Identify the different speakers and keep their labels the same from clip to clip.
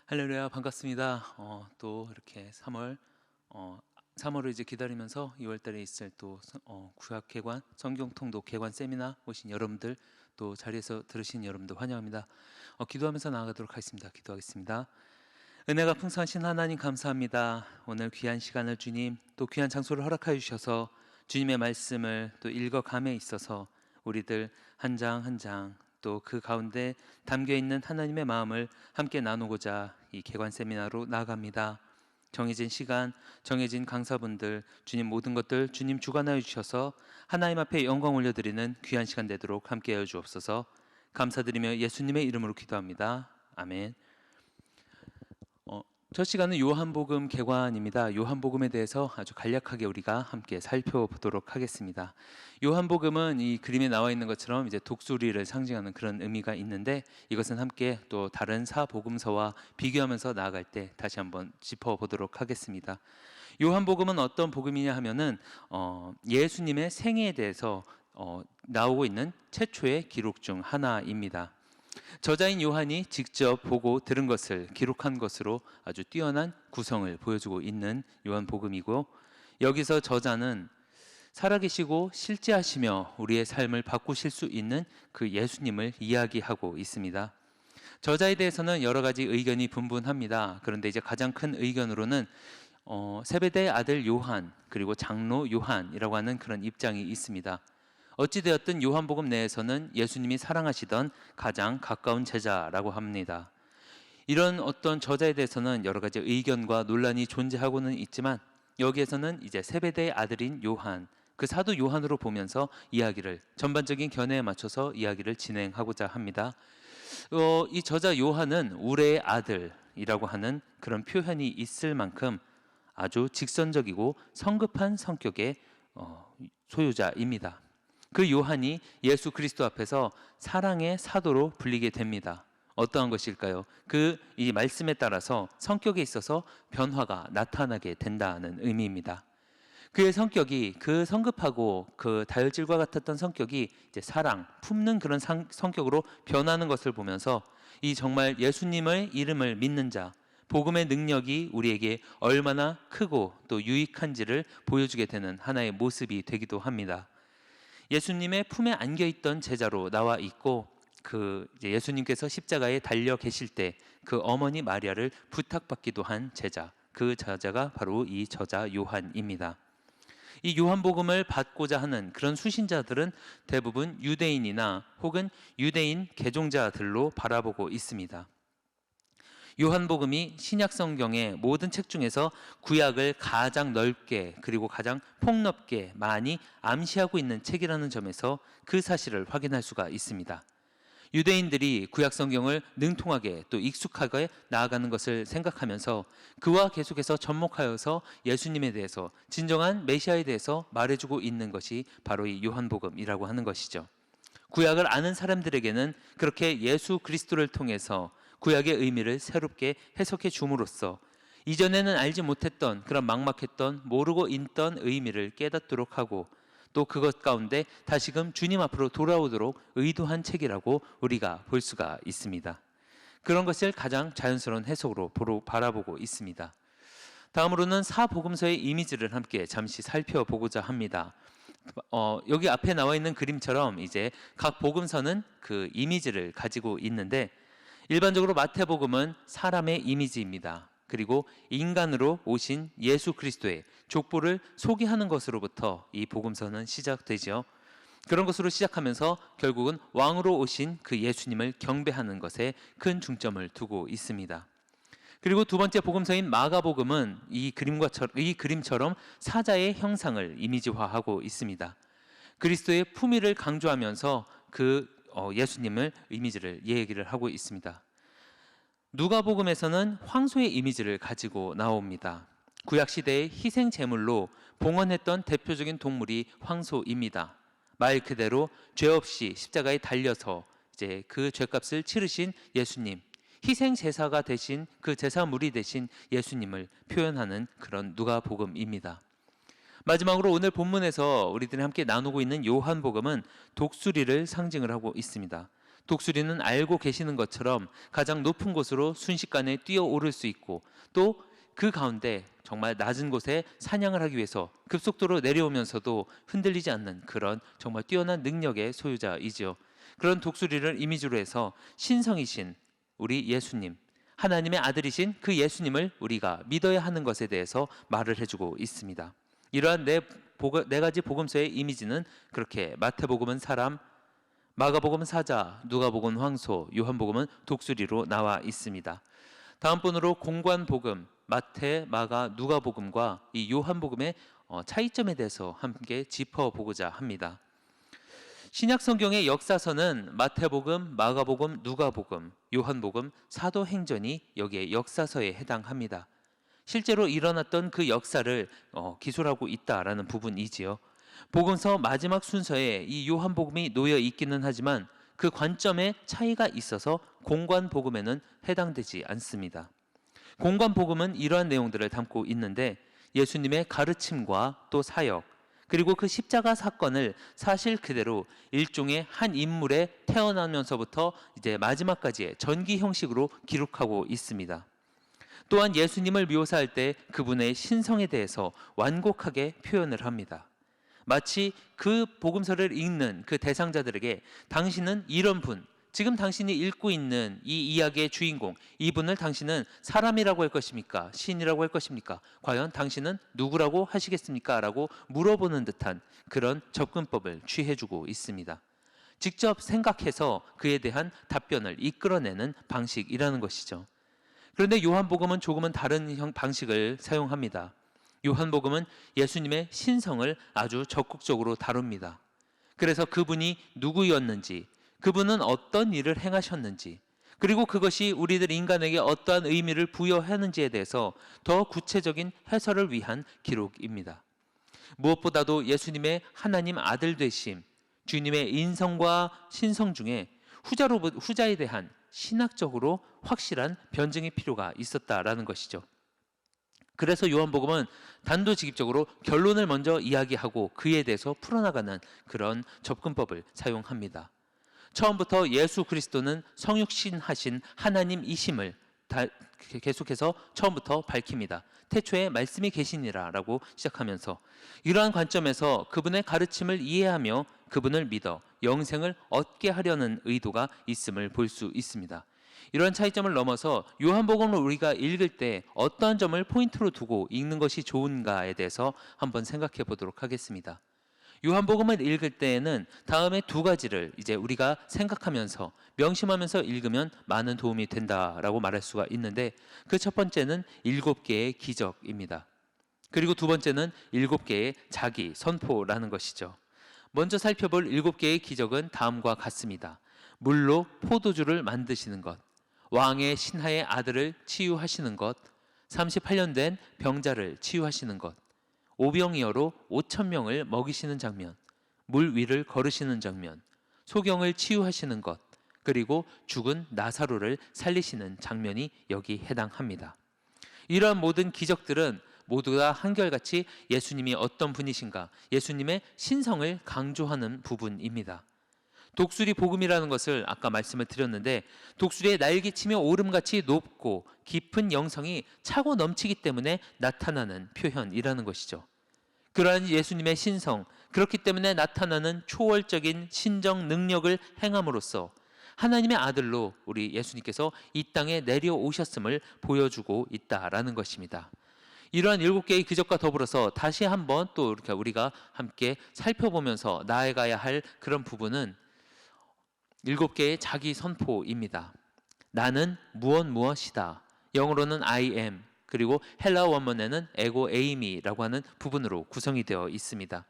Speaker 1: 할렐루야, 반갑습니다. 또 이렇게 3월을 이제 기다리면서 2월달에 있을 또 구약 개관 성경 통독 개관 세미나 오신 여러분들, 또 자리에서 들으신 여러분들 환영합니다. 기도하면서 나아가도록 하겠습니다. 기도하겠습니다. 은혜가 풍성하신 하나님 감사합니다. 오늘 귀한 시간을 주님, 또 귀한 장소를 허락하여 주셔서 주님의 말씀을 또 읽어감에 있어서 우리들 한 장 한 장 또 그 가운데 담겨있는 하나님의 마음을 함께 나누고자 이 개관 세미나로 나아갑니다. 정해진 시간, 정해진 강사분들, 주님 모든 것들 주님 주관하여 주셔서 하나님 앞에 영광 올려드리는 귀한 시간 되도록 함께하여 주옵소서. 감사드리며 예수님의 이름으로 기도합니다. 아멘. 첫 시간은 요한복음 개관입니다. 요한복음에 대해서 아주 간략하게 우리가 함께 살펴보도록 하겠습니다. 요한복음은 이 그림에 나와 있는 것처럼 이제 독수리를 상징하는 그런 의미가 있는데, 이것은 함께 또 다른 사복음서와 비교하면서 나아갈 때 다시 한번 짚어보도록 하겠습니다. 요한복음은 어떤 복음이냐 하면은 예수님의 생애에 대해서 나오고 있는 최초의 기록 중 하나입니다. 저자인 요한이 직접 보고 들은 것을 기록한 것으로 아주 뛰어난 구성을 보여주고 있는 요한복음이고, 여기서 저자는 살아계시고 실제하시며 우리의 삶을 바꾸실 수 있는 그 예수님을 이야기하고 있습니다. 저자에 대해서는 여러 가지 의견이 분분합니다. 그런데 이제 가장 큰 의견으로는 세베대의 아들 요한, 그리고 장로 요한이라고 하는 그런 입장이 있습니다. 어찌되었든 요한복음 내에서는 예수님이 사랑하시던 가장 가까운 제자라고 합니다. 이런 어떤 저자에 대해서는 여러 가지 의견과 논란이 존재하고는 있지만, 여기에서는 이제 세베대의 아들인 요한, 그 사도 요한으로 보면서 이야기를 전반적인 견해에 맞춰서 이야기를 진행하고자 합니다. 이 저자 요한은 우레의 아들이라고 하는 그런 표현이 있을 만큼 아주 직선적이고 성급한 성격의 소유자입니다. 그 요한이 예수 그리스도 앞에서 사랑의 사도로 불리게 됩니다. 어떠한 것일까요? 이 말씀에 따라서 성격에 있어서 변화가 나타나게 된다는 의미입니다. 그의 성격이, 그 성급하고 그 다혈질과 같았던 성격이 이제 사랑, 품는 그런 성격으로 변하는 것을 보면서 이 정말 예수님의 이름을 믿는 자, 복음의 능력이 우리에게 얼마나 크고 또 유익한지를 보여주게 되는 하나의 모습이 되기도 합니다. 예수님의 품에 안겨있던 제자로 나와 있고, 이제 예수님께서 십자가에 달려 계실 때 그 어머니 마리아를 부탁받기도 한 제자, 그 저자가 바로 이 저자 요한입니다. 이 요한복음을 받고자 하는 그런 수신자들은 대부분 유대인이나 혹은 유대인 개종자들로 바라보고 있습니다. 요한복음이 신약성경의 모든 책 중에서 구약을 가장 넓게 그리고 가장 폭넓게 많이 암시하고 있는 책이라는 점에서 그 사실을 확인할 수가 있습니다. 유대인들이 구약성경을 능통하게 또 익숙하게 나아가는 것을 생각하면서 그와 계속해서 접목하여서 예수님에 대해서, 진정한 메시아에 대해서 말해주고 있는 것이 바로 이 요한복음이라고 하는 것이죠. 구약을 아는 사람들에게는 그렇게 예수 그리스도를 통해서 구약의 의미를 새롭게 해석해 줌으로써 이전에는 알지 못했던 그런 막막했던 모르고 있던 의미를 깨닫도록 하고, 또 그것 가운데 다시금 주님 앞으로 돌아오도록 의도한 책이라고 우리가 볼 수가 있습니다. 그런 것을 가장 자연스러운 해석으로 바라보고 있습니다. 다음으로는 사복음서의 이미지를 함께 잠시 살펴보고자 합니다. 여기 앞에 나와 있는 그림처럼 이제 각 복음서는 그 이미지를 가지고 있는데, 일반적으로 마태복음은 사람의 이미지입니다. 그리고 인간으로 오신 예수 그리스도의 족보를 소개하는 것으로부터 이 복음서는 시작되죠. 그런 것으로 시작하면서 결국은 왕으로 오신 그 예수님을 경배하는 것에 큰 중점을 두고 있습니다. 그리고 두 번째 복음서인 마가복음은 이 그림처럼 사자의 형상을 이미지화하고 있습니다. 그리스도의 품위를 강조하면서 예수님을 이미지를 얘기를 하고 있습니다. 누가복음에서는 황소의 이미지를 가지고 나옵니다. 구약 시대의 희생 제물로 봉헌했던 대표적인 동물이 황소입니다. 말 그대로 죄 없이 십자가에 달려서 이제 그 죄값을 치르신 예수님, 희생 제사가 되신 그 제사물이 되신 예수님을 표현하는 그런 누가복음입니다. 마지막으로 오늘 본문에서 우리들이 함께 나누고 있는 요한복음은 독수리를 상징을 하고 있습니다. 독수리는 알고 계시는 것처럼 가장 높은 곳으로 순식간에 뛰어오를 수 있고 또 그 가운데 정말 낮은 곳에 사냥을 하기 위해서 급속도로 내려오면서도 흔들리지 않는 그런 정말 뛰어난 능력의 소유자이지요. 그런 독수리를 이미지로 해서 신성이신 우리 예수님, 하나님의 아들이신 그 예수님을 우리가 믿어야 하는 것에 대해서 말을 해주고 있습니다. 이러한 네 가지 복음서의 이미지는 그렇게 마태복음은 사람, 마가복음은 사자, 누가복음은 황소, 요한복음은 독수리로 나와 있습니다. 다음 번으로 공관복음, 마태, 마가, 누가복음과 이 요한복음의 차이점에 대해서 함께 짚어보고자 합니다. 신약 성경의 역사서는 마태복음, 마가복음, 누가복음, 요한복음, 사도행전이 여기에 역사서에 해당합니다. 실제로 일어났던 그 역사를 기술하고 있다라는 부분이지요. 복음서 마지막 순서에 이 요한복음이 놓여 있기는 하지만 그 관점에 차이가 있어서 공관복음에는 해당되지 않습니다. 공관복음은 이러한 내용들을 담고 있는데 예수님의 가르침과 또 사역, 그리고 그 십자가 사건을 사실 그대로 일종의 한 인물의 태어나면서부터 이제 마지막까지의 전기 형식으로 기록하고 있습니다. 또한 예수님을 묘사할 때 그분의 신성에 대해서 완곡하게 표현을 합니다. 마치 그 복음서를 읽는 그 대상자들에게 당신은 이런 분, 지금 당신이 읽고 있는 이 이야기의 주인공, 이분을 당신은 사람이라고 할 것입니까? 신이라고 할 것입니까? 과연 당신은 누구라고 하시겠습니까? 라고 물어보는 듯한 그런 접근법을 취해주고 있습니다. 직접 생각해서 그에 대한 답변을 이끌어내는 방식이라는 것이죠. 그런데 요한복음은 조금은 다른 방식을 사용합니다. 요한복음은 예수님의 신성을 아주 적극적으로 다룹니다. 그래서 그분이 누구였는지, 그분은 어떤 일을 행하셨는지, 그리고 그것이 우리들 인간에게 어떠한 의미를 부여하는지에 대해서 더 구체적인 해설을 위한 기록입니다. 무엇보다도 예수님의 하나님 아들 되심, 주님의 인성과 신성 중에 후자에 대한 신학적으로 확실한 변증의 필요가 있었다라는 것이죠. 그래서 요한복음은 단도직입적으로 결론을 먼저 이야기하고 그에 대해서 풀어나가는 그런 접근법을 사용합니다. 처음부터 예수 그리스도는 성육신하신 하나님이심을 계속해서 처음부터 밝힙니다. 태초에 말씀이 계시니라 라고 시작하면서 이러한 관점에서 그분의 가르침을 이해하며 그분을 믿어 영생을 얻게 하려는 의도가 있음을 볼 수 있습니다. 이런 차이점을 넘어서 요한복음을 우리가 읽을 때 어떤 점을 포인트로 두고 읽는 것이 좋은가에 대해서 한번 생각해 보도록 하겠습니다. 요한복음을 읽을 때에는 다음에 두 가지를 이제 우리가 생각하면서 명심하면서 읽으면 많은 도움이 된다라고 말할 수가 있는데 그 첫 번째는 7개의 기적입니다. 그리고 두 번째는 7개의 자기 선포라는 것이죠. 먼저 살펴볼 7개의 기적은 다음과 같습니다. 물로 포도주를 만드시는 것, 왕의 신하의 아들을 치유하시는 것, 38년 된 병자를 치유하시는 것, 오병이어로 5,000명을 먹이시는 장면, 물 위를 걸으시는 장면, 소경을 치유하시는 것, 그리고 죽은 나사로를 살리시는 장면이 여기 해당합니다. 이러한 모든 기적들은 모두 다 한결같이 예수님이 어떤 분이신가, 예수님의 신성을 강조하는 부분입니다. 독수리 복음이라는 것을 아까 말씀을 드렸는데 독수리의 날개치며 오름같이 높고 깊은 영성이 차고 넘치기 때문에 나타나는 표현이라는 것이죠. 그러한 예수님의 신성, 그렇기 때문에 나타나는 초월적인 신정 능력을 행함으로써 하나님의 아들로 우리 예수님께서 이 땅에 내려오셨음을 보여주고 있다라는 것입니다. 이러한 7개의 기적과 더불어서 다시 한번 또 이렇게 우리가 함께 살펴보면서 나아가야 할 그런 부분은 7개의 자기 선포입니다. 나는 무엇이다. 영어로는 I am, 그리고 헬라어 원문에는 에고 에이미라고 하는 부분으로 구성이 되어 있습니다.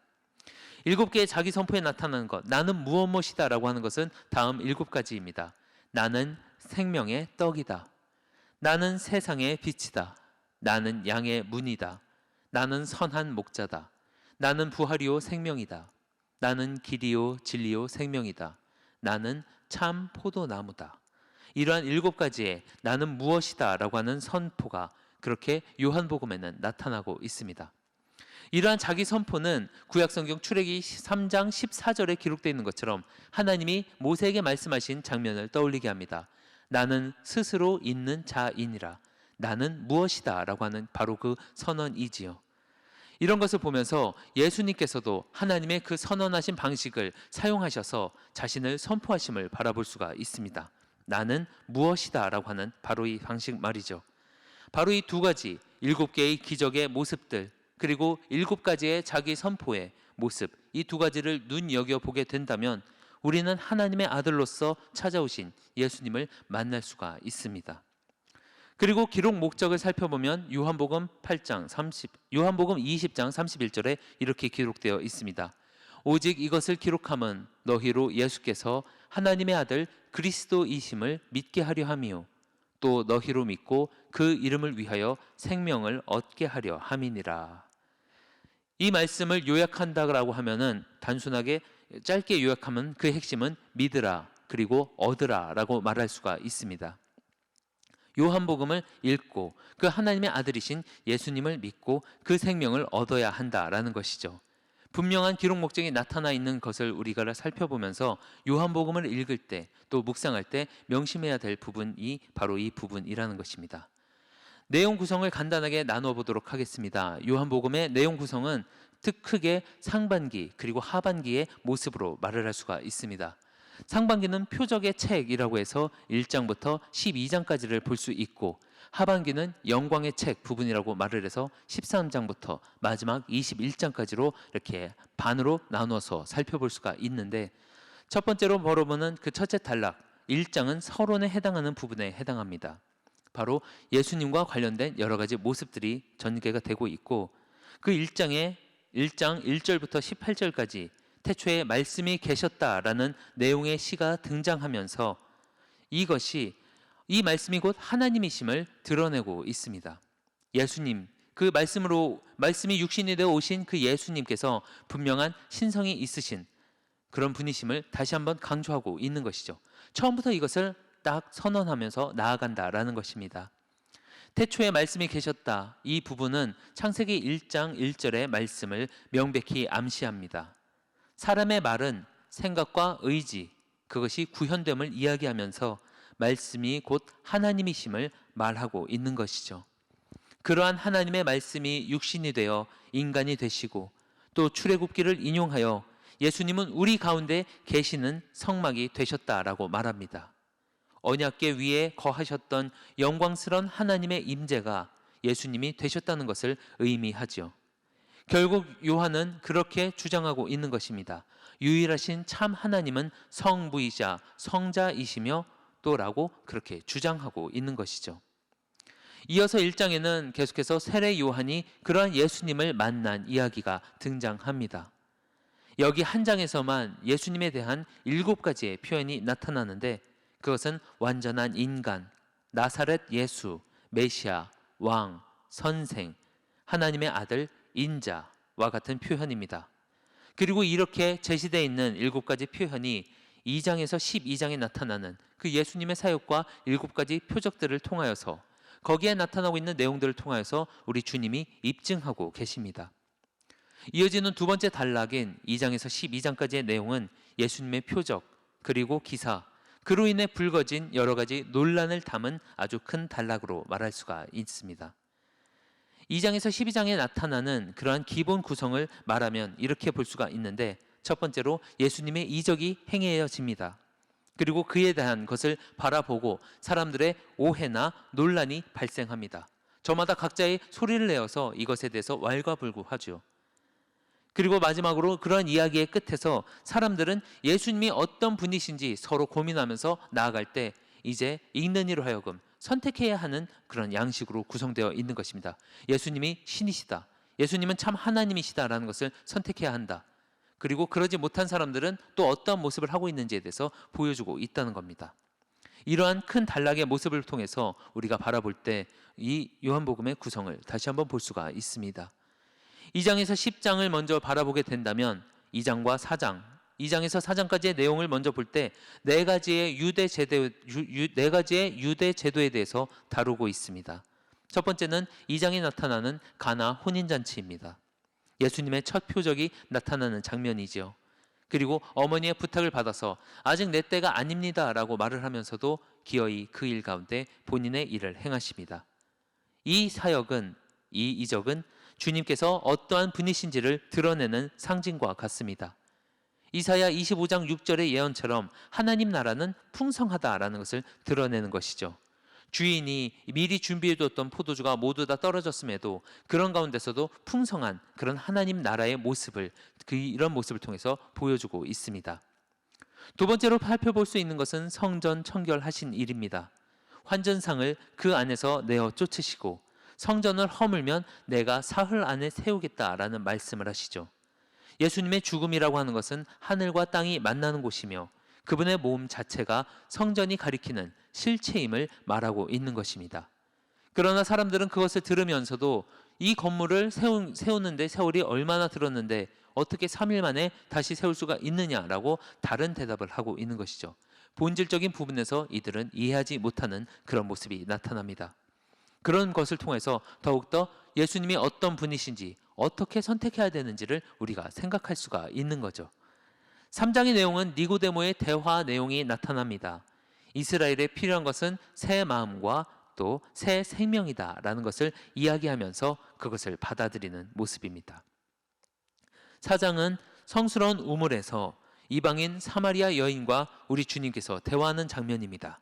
Speaker 1: 7개의 자기 선포에 나타나는 것, 나는 무엇이다 라고 하는 것은 다음 7가지입니다. 나는 생명의 떡이다. 나는 세상의 빛이다. 나는 양의 문이다. 나는 선한 목자다. 나는 부활이요 생명이다. 나는 길이요 진리요 생명이다. 나는 참 포도나무다. 이러한 7가지의 나는 무엇이다 라고 하는 선포가 그렇게 요한복음에는 나타나고 있습니다. 이러한 자기 선포는 구약성경 출애기 3장 14절에 기록되어 있는 것처럼 하나님이 모세에게 말씀하신 장면을 떠올리게 합니다. 나는 스스로 있는 자이니라. 나는 무엇이다 라고 하는 바로 그 선언이지요. 이런 것을 보면서 예수님께서도 하나님의 그 선언하신 방식을 사용하셔서 자신을 선포하심을 바라볼 수가 있습니다. 나는 무엇이다 라고 하는 바로 이 방식 말이죠. 바로 이 두 가지, 7개의 기적의 모습들, 그리고 7가지의 자기 선포의 모습, 이 두 가지를 눈여겨보게 된다면 우리는 하나님의 아들로서 찾아오신 예수님을 만날 수가 있습니다. 그리고 기록 목적을 살펴보면 요한복음 20장 31절에 이렇게 기록되어 있습니다. 오직 이것을 기록함은 너희로 예수께서 하나님의 아들 그리스도이심을 믿게 하려 함이요 또 너희로 믿고 그 이름을 위하여 생명을 얻게 하려 함이니라. 이 말씀을 요약한다고 하면은 단순하게 짧게 요약하면 그 핵심은 믿으라 그리고 얻으라라고 말할 수가 있습니다. 요한복음을 읽고 그 하나님의 아들이신 예수님을 믿고 그 생명을 얻어야 한다라는 것이죠. 분명한 기록 목적이 나타나 있는 것을 우리가 살펴보면서 요한복음을 읽을 때 또 묵상할 때 명심해야 될 부분이 바로 이 부분이라는 것입니다. 내용 구성을 간단하게 나눠 보도록 하겠습니다. 요한복음의 내용 구성은 크게 상반기 그리고 하반기의 모습으로 말을 할 수가 있습니다. 상반기는 표적의 책이라고 해서 1장부터 12장까지를 볼 수 있고 하반기는 영광의 책 부분이라고 말을 해서 13장부터 마지막 21장까지로 이렇게 반으로 나눠서 살펴볼 수가 있는데 첫 번째로 바라보는 그 첫째 단락 1장은 서론에 해당하는 부분에 해당합니다. 바로 예수님과 관련된 여러 가지 모습들이 전개가 되고 있고 그 1장 1절부터 18절까지 태초에 말씀이 계셨다라는 내용의 시가 등장하면서 이 말씀이 곧 하나님이심을 드러내고 있습니다. 예수님, 그 말씀이 육신이 되어 오신 그 예수님께서 분명한 신성이 있으신 그런 분이심을 다시 한번 강조하고 있는 것이죠. 처음부터 이것을 딱 선언하면서 나아간다라는 것입니다. 태초에 말씀이 계셨다. 이 부분은 창세기 1장 1절의 말씀을 명백히 암시합니다. 사람의 말은 생각과 의지, 그것이 구현됨을 이야기하면서 말씀이 곧 하나님이심을 말하고 있는 것이죠. 그러한 하나님의 말씀이 육신이 되어 인간이 되시고 또 출애굽기를 인용하여 예수님은 우리 가운데 계시는 성막이 되셨다라고 말합니다. 언약궤 위에 거하셨던 영광스러운 하나님의 임재가 예수님이 되셨다는 것을 의미하죠. 결국 요한은 그렇게 주장하고 있는 것입니다. 유일하신 참 하나님은 성부이자 성자이시며 또라고 그렇게 주장하고 있는 것이죠. 이어서 1장에는 계속해서 세례 요한이 그러한 예수님을 만난 이야기가 등장합니다. 여기 한 장에서만 예수님에 대한 7가지의 표현이 나타나는데 그것은 완전한 인간, 나사렛 예수, 메시아, 왕, 선생, 하나님의 아들, 인자와 같은 표현입니다. 그리고 이렇게 제시되어 있는 7가지 표현이 2장에서 12장에 나타나는 그 예수님의 사역과 7가지 표적들을 통하여서 거기에 나타나고 있는 내용들을 통하여서 우리 주님이 입증하고 계십니다. 이어지는 두 번째 단락인 2장에서 12장까지의 내용은 예수님의 표적 그리고 기사 그로 인해 불거진 여러 가지 논란을 담은 아주 큰 단락으로 말할 수가 있습니다. 2장에서 12장에 나타나는 그러한 기본 구성을 말하면 이렇게 볼 수가 있는데 첫 번째로 예수님의 이적이 행해집니다. 그리고 그에 대한 것을 바라보고 사람들의 오해나 논란이 발생합니다. 저마다 각자의 소리를 내어서 이것에 대해서 왈가불구하죠. 그리고 마지막으로 그러한 이야기의 끝에서 사람들은 예수님이 어떤 분이신지 서로 고민하면서 나아갈 때 이제 읽는 이로 하여금 선택해야 하는 그런 양식으로 구성되어 있는 것입니다. 예수님이 신이시다. 예수님은 참 하나님이시다라는 것을 선택해야 한다. 그리고 그러지 못한 사람들은 또 어떠한 모습을 하고 있는지에 대해서 보여주고 있다는 겁니다. 이러한 큰 단락의 모습을 통해서 우리가 바라볼 때 이 요한복음의 구성을 다시 한번 볼 수가 있습니다. 2장에서 10장을 먼저 바라보게 된다면 2장과 4장, 2장에서 4장까지의 내용을 먼저 볼 때 네 가지의 유대 제도에 대해서 다루고 있습니다. 첫 번째는 2장에 나타나는 가나 혼인잔치입니다. 예수님의 첫 표적이 나타나는 장면이지요. 그리고 어머니의 부탁을 받아서 아직 내 때가 아닙니다 라고 말을 하면서도 기어이 그 일 가운데 본인의 일을 행하십니다. 이 사역은, 이 이적은 주님께서 어떠한 분이신지를 드러내는 상징과 같습니다. 이사야 25장 6절의 예언처럼 하나님 나라는 풍성하다라는 것을 드러내는 것이죠. 주인이 미리 준비해뒀던 포도주가 모두 다 떨어졌음에도 그런 가운데서도 풍성한 그런 하나님 나라의 모습을, 이런 모습을 통해서 보여주고 있습니다. 두 번째로 살펴볼 수 있는 것은 성전 청결하신 일입니다. 환전상을 그 안에서 내어 쫓으시고 성전을 허물면 내가 사흘 안에 세우겠다라는 말씀을 하시죠. 예수님의 죽음이라고 하는 것은 하늘과 땅이 만나는 곳이며 그분의 몸 자체가 성전이 가리키는 실체임을 말하고 있는 것입니다. 그러나 사람들은 그것을 들으면서도 이 건물을 세우는데 세월이 얼마나 들었는데 어떻게 3일 만에 다시 세울 수가 있느냐라고 다른 대답을 하고 있는 것이죠. 본질적인 부분에서 이들은 이해하지 못하는 그런 모습이 나타납니다. 그런 것을 통해서 더욱더 예수님이 어떤 분이신지, 어떻게 선택해야 되는지를 우리가 생각할 수가 있는 거죠. 3장의 내용은 니고데모의 대화 내용이 나타납니다. 이스라엘에 필요한 것은 새 마음과 또 새 생명이다라는 것을 이야기하면서 그것을 받아들이는 모습입니다. 4장은 성스러운 우물에서 이방인 사마리아 여인과 우리 주님께서 대화하는 장면입니다.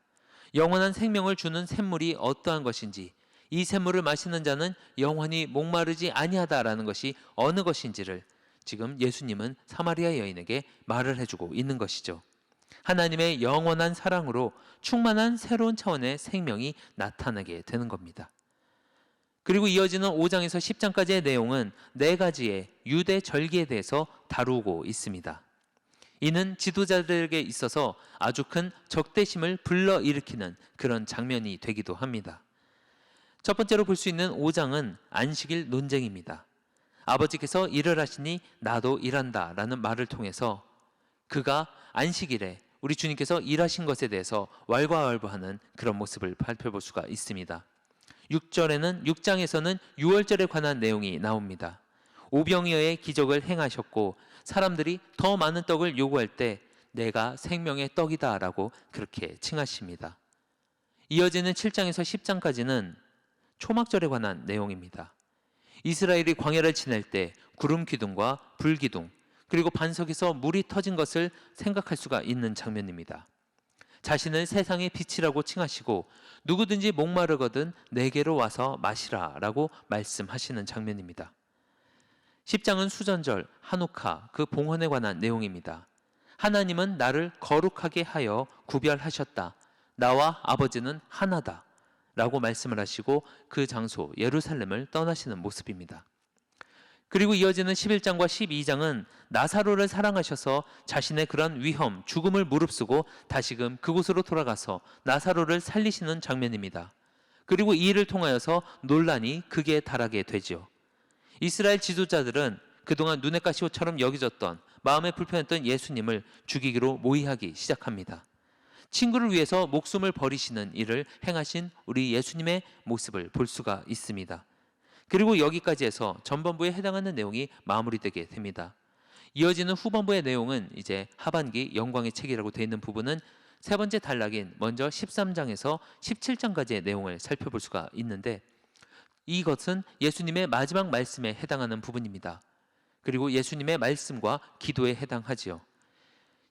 Speaker 1: 영원한 생명을 주는 샘물이 어떠한 것인지, 이 샘물을 마시는 자는 영원히 목마르지 아니하다라는 것이 어느 것인지를 지금 예수님은 사마리아 여인에게 말을 해주고 있는 것이죠. 하나님의 영원한 사랑으로 충만한 새로운 차원의 생명이 나타나게 되는 겁니다. 그리고 이어지는 5장에서 10장까지의 내용은 4가지의 유대 절기에 대해서 다루고 있습니다. 이는 지도자들에게 있어서 아주 큰 적대심을 불러일으키는 그런 장면이 되기도 합니다. 첫 번째로 볼 수 있는 5장은 안식일 논쟁입니다. 아버지께서 일을 하시니 나도 일한다 라는 말을 통해서 그가 안식일에 우리 주님께서 일하신 것에 대해서 왈가왈부하는 그런 모습을 살펴볼 수가 있습니다. 6장에서는 유월절에 관한 내용이 나옵니다. 오병이어의 기적을 행하셨고 사람들이 더 많은 떡을 요구할 때 내가 생명의 떡이다 라고 그렇게 칭하십니다. 이어지는 7장에서 10장까지는 초막절에 관한 내용입니다. 이스라엘이 광야를 지낼 때 구름 기둥과 불 기둥 그리고 반석에서 물이 터진 것을 생각할 수가 있는 장면입니다. 자신을 세상의 빛이라고 칭하시고 누구든지 목마르거든 내게로 와서 마시라 라고 말씀하시는 장면입니다. 10장은 수전절, 하누카, 그 봉헌에 관한 내용입니다. 하나님은 나를 거룩하게 하여 구별하셨다. 나와 아버지는 하나다 라고 말씀을 하시고 그 장소 예루살렘을 떠나시는 모습입니다. 그리고 이어지는 11장과 12장은 나사로를 사랑하셔서 자신의 그런 위험, 죽음을 무릅쓰고 다시금 그곳으로 돌아가서 나사로를 살리시는 장면입니다. 그리고 이 일을 통하여서 논란이 극에 달하게 되죠. 이스라엘 지도자들은 그동안 눈의 가시옷처럼 여겨졌던 마음에 불편했던 예수님을 죽이기로 모의하기 시작합니다. 친구를 위해서 목숨을 버리시는 일을 행하신 우리 예수님의 모습을 볼 수가 있습니다. 그리고 여기까지 해서 전반부에 해당하는 내용이 마무리되게 됩니다. 이어지는 후반부의 내용은 이제 하반기 영광의 책이라고 되어 있는 부분은 세 번째 단락인 먼저 13장에서 17장까지의 내용을 살펴볼 수가 있는데 이것은 예수님의 마지막 말씀에 해당하는 부분입니다. 그리고 예수님의 말씀과 기도에 해당하지요.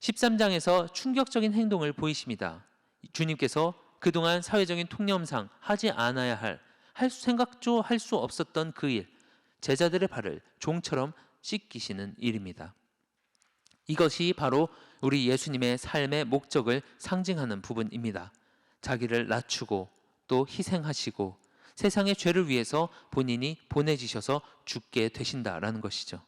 Speaker 1: 13장에서 충격적인 행동을 보이십니다. 주님께서 그동안 사회적인 통념상 하지 않아야 할 생각조 할 수 없었던 그 일, 제자들의 발을 종처럼 씻기시는 일입니다. 이것이 바로 우리 예수님의 삶의 목적을 상징하는 부분입니다. 자기를 낮추고 또 희생하시고 세상의 죄를 위해서 본인이 보내지셔서 죽게 되신다라는 것이죠.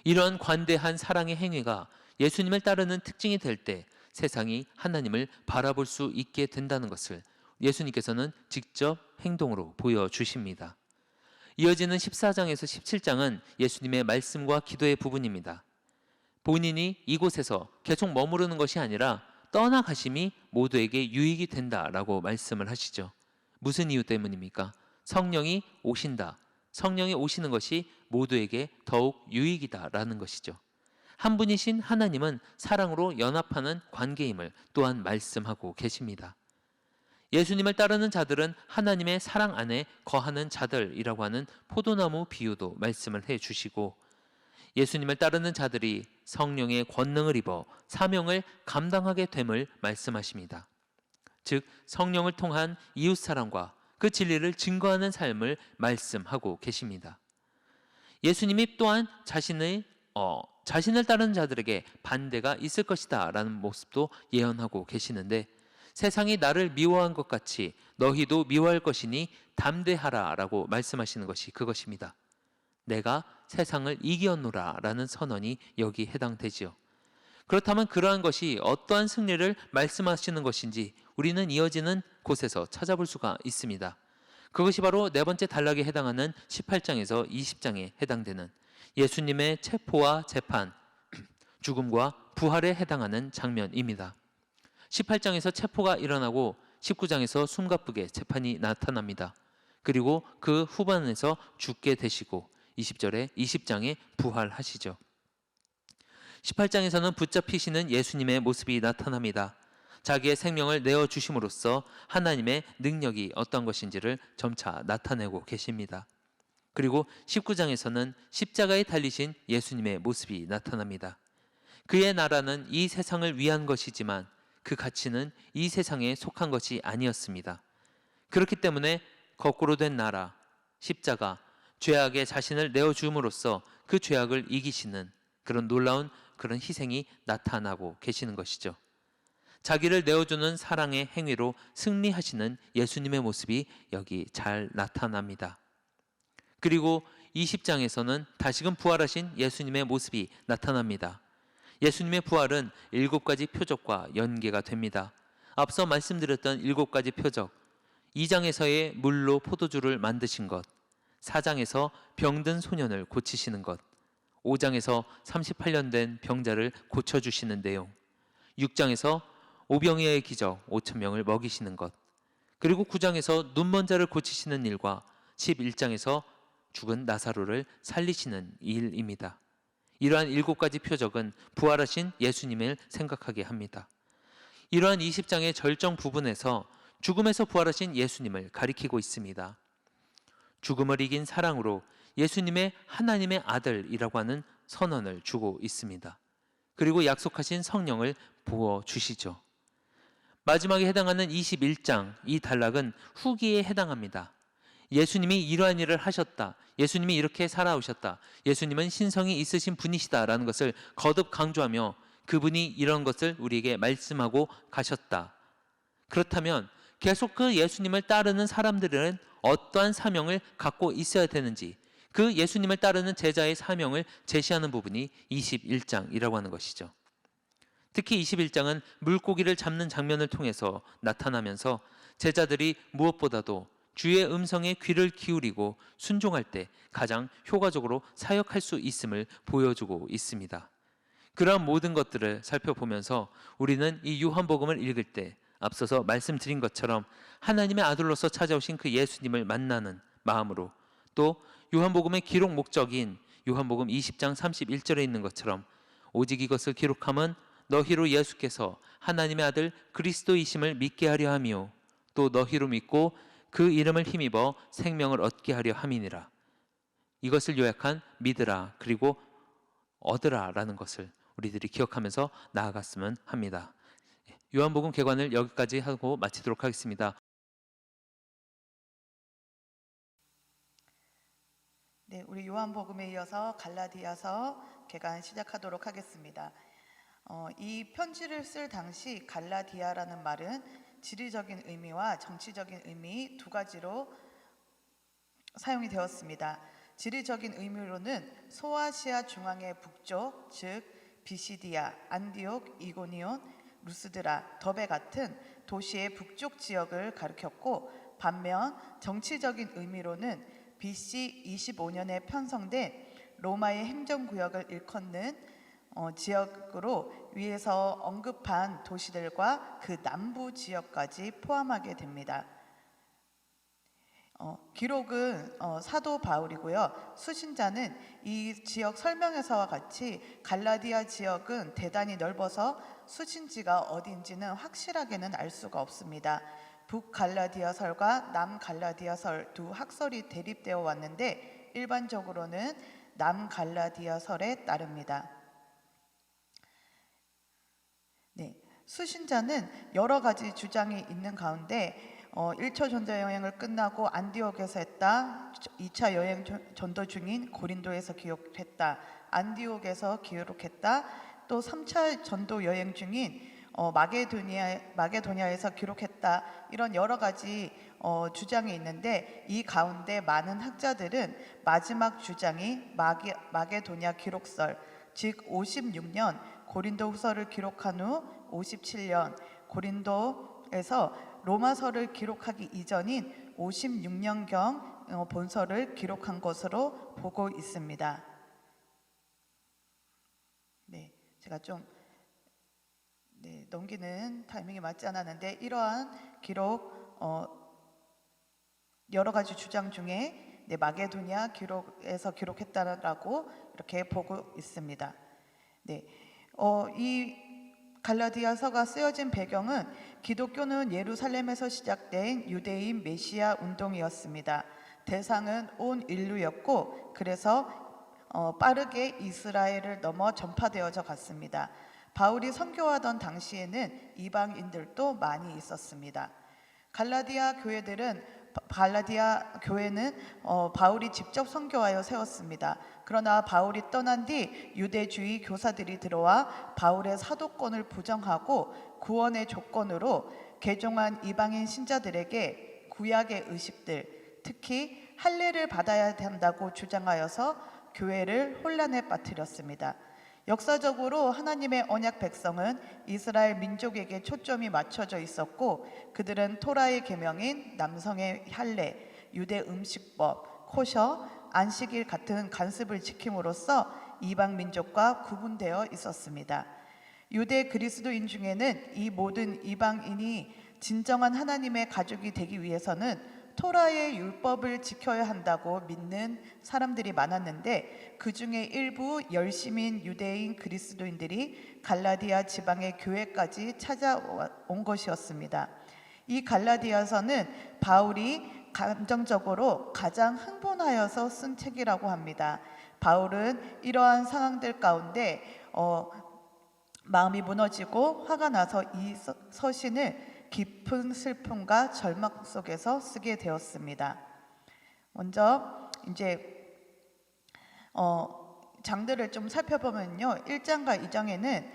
Speaker 1: 이러한 관대한 사랑의 행위가 예수님을 따르는 특징이 될 때 세상이 하나님을 바라볼 수 있게 된다는 것을 예수님께서는 직접 행동으로 보여주십니다. 이어지는 14장에서 17장은 예수님의 말씀과 기도의 부분입니다. 본인이 이곳에서 계속 머무르는 것이 아니라 떠나가심이 모두에게 유익이 된다라고 말씀을 하시죠. 무슨 이유 때문입니까? 성령이 오신다. 성령이 오시는 것이 모두에게 더욱 유익이다라는 것이죠. 한 분이신 하나님은 사랑으로 연합하는 관계임을 또한 말씀하고 계십니다. 예수님을 따르는 자들은 하나님의 사랑 안에 거하는 자들이라고 하는 포도나무 비유도 말씀을 해 주시고, 예수님을 따르는 자들이 성령의 권능을 입어 사명을 감당하게 됨을 말씀하십니다. 즉 성령을 통한 이웃사랑과 그 진리를 증거하는 삶을 말씀하고 계십니다. 예수님이 또한 자신을 따르는 자들에게 반대가 있을 것이다 라는 모습도 예언하고 계시는데, 세상이 나를 미워한 것 같이 너희도 미워할 것이니 담대하라 라고 말씀하시는 것이 그것입니다. 내가 세상을 이기었노라 라는 선언이 여기 해당되지요. 그렇다면 그러한 것이 어떠한 승리를 말씀하시는 것인지 우리는 이어지는 곳에서 찾아볼 수가 있습니다. 그것이 바로 네 번째 단락에 해당하는 18장에서 20장에 해당되는 예수님의 체포와 재판, 죽음과 부활에 해당하는 장면입니다. 18장에서 체포가 일어나고 19장에서 숨가쁘게 재판이 나타납니다. 그리고 그 후반에서 죽게 되시고 20절에 20장에 부활하시죠. 18장에서는 붙잡히시는 예수님의 모습이 나타납니다. 자기의 생명을 내어주심으로써 하나님의 능력이 어떤 것인지를 점차 나타내고 계십니다. 그리고 19장에서는 십자가에 달리신 예수님의 모습이 나타납니다. 그의 나라는 이 세상을 위한 것이지만 그 가치는 이 세상에 속한 것이 아니었습니다. 그렇기 때문에 거꾸로 된 나라, 십자가, 죄악에 자신을 내어줌으로써 그 죄악을 이기시는 그런 놀라운 그런 희생이 나타나고 계시는 것이죠. 자기를 내어주는 사랑의 행위로 승리하시는 예수님의 모습이 여기 잘 나타납니다. 그리고 20장에서는 다시금 부활하신 예수님의 모습이 나타납니다. 예수님의 부활은 7가지 표적과 연계가 됩니다. 앞서 말씀드렸던 7가지 표적, 2장에서의 물로 포도주를 만드신 것, 4장에서 병든 소년을 고치시는 것, 5장에서 38년 된 병자를 고쳐주시는 내용, 6장에서 오병이어의 기적 5,000명을 먹이시는 것, 그리고 9장에서 눈먼 자를 고치시는 일과 11장에서 죽은 나사로를 살리시는 일입니다. 이러한 7가지 표적은 부활하신 예수님을 생각하게 합니다. 이러한 20장의 절정 부분에서 죽음에서 부활하신 예수님을 가리키고 있습니다. 죽음을 이긴 사랑으로 예수님의 하나님의 아들이라고 하는 선언을 주고 있습니다. 그리고 약속하신 성령을 부어주시죠. 마지막에 해당하는 21장, 이 단락은 후기에 해당합니다. 예수님이 이러한 일을 하셨다, 예수님이 이렇게 살아오셨다, 예수님은 신성이 있으신 분이시다라는 것을 거듭 강조하며 그분이 이런 것을 우리에게 말씀하고 가셨다. 그렇다면 계속 그 예수님을 따르는 사람들은 어떠한 사명을 갖고 있어야 되는지, 그 예수님을 따르는 제자의 사명을 제시하는 부분이 21장이라고 하는 것이죠. 특히 21장은 물고기를 잡는 장면을 통해서 나타나면서 제자들이 무엇보다도 주의 음성에 귀를 기울이고 순종할 때 가장 효과적으로 사역할 수 있음을 보여주고 있습니다. 그러한 모든 것들을 살펴보면서 우리는 이 요한복음을 읽을 때 앞서서 말씀드린 것처럼 하나님의 아들로서 찾아오신 그 예수님을 만나는 마음으로, 또 요한복음의 기록 목적인 요한복음 20장 31절에 있는 것처럼 오직 이것을 기록함은 너희로 예수께서 하나님의 아들 그리스도이심을 믿게 하려 함이요 또 너희로 믿고 그 이름을 힘입어 생명을 얻게 하려 함이니라. 이것을 요약한 믿으라 그리고 얻으라 라는 것을 우리들이 기억하면서 나아갔으면 합니다. 요한복음 개관을 여기까지 하고 마치도록 하겠습니다.
Speaker 2: 네, 우리 요한복음에 이어서 갈라디아서 개관 시작하도록 하겠습니다. 이 편지를 쓸 당시 갈라디아라는 말은 지리적인 의미와 정치적인 의미 두 가지로 사용이 되었습니다. 지리적인 의미로는 소아시아 중앙의 북쪽, 즉 비시디아, 안디옥, 이고니온, 루스드라, 더베 같은 도시의 북쪽 지역을 가리켰고, 반면 정치적인 의미로는 BC 25년에 편성된 로마의 행정구역을 일컫는 지역으로 위에서 언급한 도시들과 그 남부 지역까지 포함하게 됩니다. 기록은 사도 바울이고요. 수신자는 이 지역 설명에서와 같이 갈라디아 지역은 대단히 넓어서 수신지가 어딘지는 확실하게는 알 수가 없습니다. 북갈라디아설과 남갈라디아설 두 학설이 대립되어 왔는데 일반적으로는 남갈라디아설에 따릅니다. 네, 수신자는 여러 가지 주장이 있는 가운데 1차 전도 여행을 끝나고 안디옥에서 했다. 2차 여행 전도 중인 고린도에서 기록했다. 안디옥에서 기록했다. 또 3차 전도 여행 중인 마게도니아에서 기록했다. 이런 여러 가지 주장이 있는데 이 가운데 많은 학자들은 마지막 주장이 마게도니아 기록설, 즉 56년 고린도 후서를 기록한 후 57년 고린도에서 로마서를 기록하기 이전인 56년경 본서를 기록한 것으로 보고 있습니다. 네, 제가 좀 넘기는 타이밍이 맞지 않았는데 이러한 기록 여러 가지 주장 중에 마게도니아 기록에서 기록했다라고 이렇게 보고 있습니다. 네, 이 갈라디아서가 쓰여진 배경은 기독교는 예루살렘에서 시작된 유대인 메시아 운동이었습니다. 대상은 온 인류였고 그래서 빠르게 이스라엘을 넘어 전파되어져 갔습니다. 바울이 선교하던 당시에는 이방인들도 많이 있었습니다. 갈라디아 교회는 바울이 직접 선교하여 세웠습니다. 그러나 바울이 떠난 뒤 유대주의 교사들이 들어와 바울의 사도권을 부정하고 구원의 조건으로 개종한 이방인 신자들에게 구약의 의식들, 특히 할례를 받아야 한다고 주장하여서 교회를 혼란에 빠뜨렸습니다. 역사적으로 하나님의 언약 백성은 이스라엘 민족에게 초점이 맞춰져 있었고 그들은 토라의 계명인 남성의 할례, 유대 음식법, 코셔, 안식일 같은 관습을 지킴으로써 이방 민족과 구분되어 있었습니다. 유대 그리스도인 중에는 이 모든 이방인이 진정한 하나님의 가족이 되기 위해서는 토라의 율법을 지켜야 한다고 믿는 사람들이 많았는데 그 중에 일부 열심인 유대인 그리스도인들이 갈라디아 지방의 교회까지 찾아온 것이었습니다. 이 갈라디아서는 바울이 감정적으로 가장 흥분하여서 쓴 책이라고 합니다. 바울은 이러한 상황들 가운데 마음이 무너지고 화가 나서 이 서신을 깊은 슬픔과 절망 속에서 쓰게 되었습니다. 먼저 이제 장들을 좀 살펴보면요. 1장과 2장에는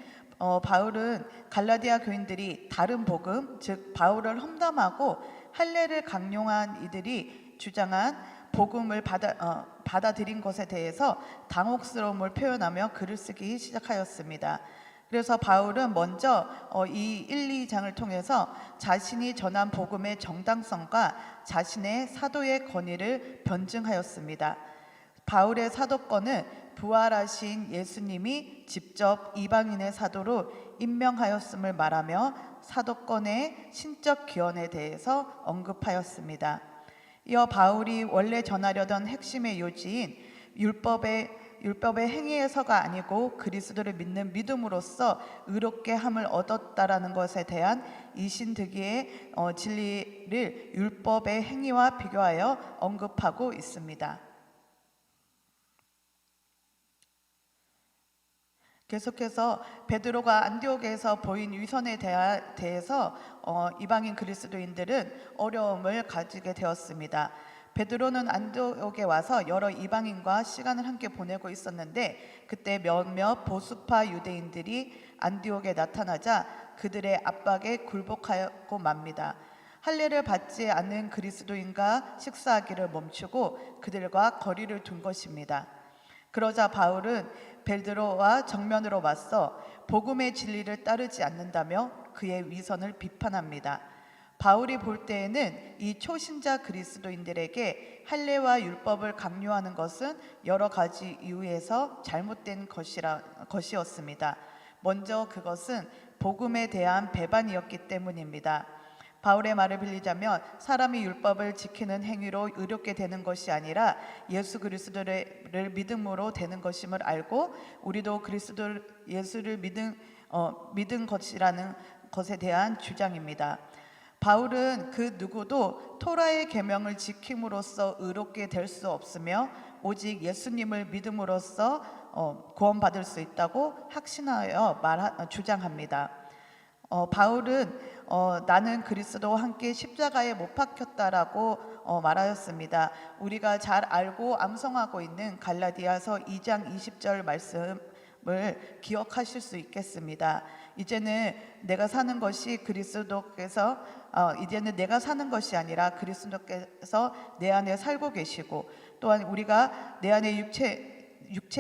Speaker 2: 바울은 갈라디아 교인들이 다른 복음, 즉 바울을 험담하고 할례를 강요한 이들이 주장한 복음을 받아들인 것에 대해서 당혹스러움을 표현하며 글을 쓰기 시작하였습니다. 그래서 바울은 먼저 이 1, 2장을 통해서 자신이 전한 복음의 정당성과 자신의 사도의 권위를 변증하였습니다. 바울의 사도권은 부활하신 예수님이 직접 이방인의 사도로 임명하였음을 말하며 사도권의 신적 기원에 대해서 언급하였습니다. 이어 바울이 원래 전하려던 핵심의 요지인 율법의 행위에서가 아니고 그리스도를 믿는 믿음으로써 의롭게 함을 얻었다라는 것에 대한 이신득이의 진리를 율법의 행위와 비교하여 언급하고 있습니다. 계속해서 베드로가 안디옥에서 보인 위선에 대해서 이방인 그리스도인들은 어려움을 가지게 되었습니다. 베드로는 안디옥에 와서 여러 이방인과 시간을 함께 보내고 있었는데 그때 몇몇 보수파 유대인들이 안디옥에 나타나자 그들의 압박에 굴복하고 맙니다. 할례를 받지 않는 그리스도인과 식사하기를 멈추고 그들과 거리를 둔 것입니다. 그러자 바울은 베드로와 정면으로 맞서 복음의 진리를 따르지 않는다며 그의 위선을 비판합니다. 바울이 볼 때에는 이 초신자 그리스도인들에게 할례와 율법을 강요하는 것은 여러 가지 이유에서 잘못된 것이었습니다. 먼저 그것은 복음에 대한 배반이었기 때문입니다. 바울의 말을 빌리자면 사람이 율법을 지키는 행위로 의롭게 되는 것이 아니라 예수 그리스도를 믿음으로 되는 것임을 알고 우리도 그리스도 예수를 믿은 것이라는 것에 대한 주장입니다. 바울은 그 누구도 토라의 계명을 지킴으로써 의롭게 될 수 없으며 오직 예수님을 믿음으로써 구원받을 수 있다고 확신하여 주장합니다. 바울은 나는 그리스도와 함께 십자가에 못 박혔다라고 말하였습니다. 우리가 잘 알고 암송하고 있는 갈라디아서 2장 20절 말씀을 기억하실 수 있겠습니다. 이제는 내가 사는 것이 이제는 내가 사는 것이 아니라 그리스도께서 내 안에 살고 계시고 또한 우리가 내 안에 육체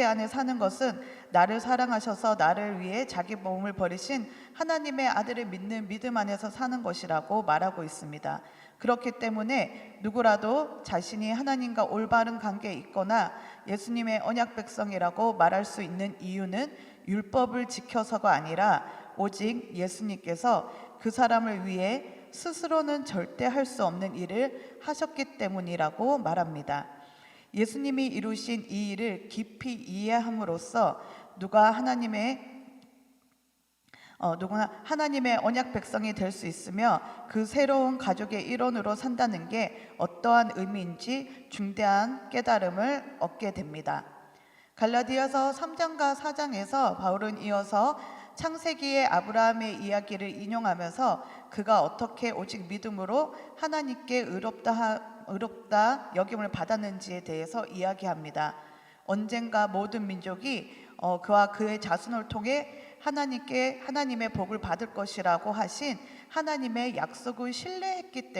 Speaker 2: 안에 사는 것은 나를 사랑하셔서 나를 위해 자기 몸을 버리신 하나님의 아들을 믿는 믿음 안에서 사는 것이라고 말하고 있습니다. 그렇기 때문에 누구라도 자신이 하나님과 올바른 관계에 있거나 예수님의 언약 백성이라고 말할 수 있는 이유는 율법을 지켜서가 아니라 오직 예수님께서 그 사람을 위해 스스로는 절대 할 수 없는 일을 하셨기 때문이라고 말합니다. 예수님이 이루신 이 일을 깊이 이해함으로써 누가 하나님의 언약 백성이 될 수 있으며 그 새로운 가족의 일원으로 산다는 게 어떠한 의미인지 중대한 깨달음을 얻게 됩니다. 갈라디아서 3장과 4장에서 바울은 이어서 창세기의 아브라함의 이야기를 인용하면서 그가 어떻게 오직 믿음으로 하나님께 의롭다 여김을 받았는지에 대해서 이야기합니다. 언젠가 모든 민족이 그와 그의 자손을 통해 하나님의 복을 받을 것이라고 하신 하나님의 약속을 신뢰했기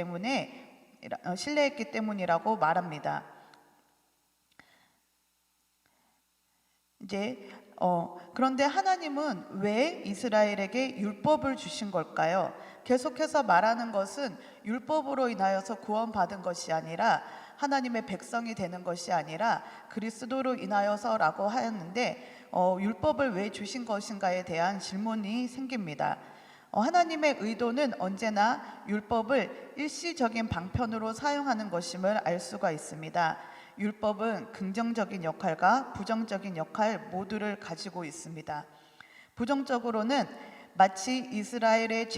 Speaker 2: 때문이라고 말합니다. 그런데 하나님은 왜 이스라엘에게 율법을 주신 걸까요? 계속해서 말하는 것은 율법으로 인하여서 구원받은 것이 아니라 하나님의 백성이 되는 것이 아니라 그리스도로 인하여서라고 하였는데 율법을 왜 주신 것인가에 대한 질문이 생깁니다. 하나님의 의도는 언제나 율법을 일시적인 방편으로 사용하는 것임을 알 수가 있습니다. 율법은 긍정적인 역할과 부정적인 역할 모두를 가지고 있습니다. 부정적으로는 율법은 마치 이스라엘의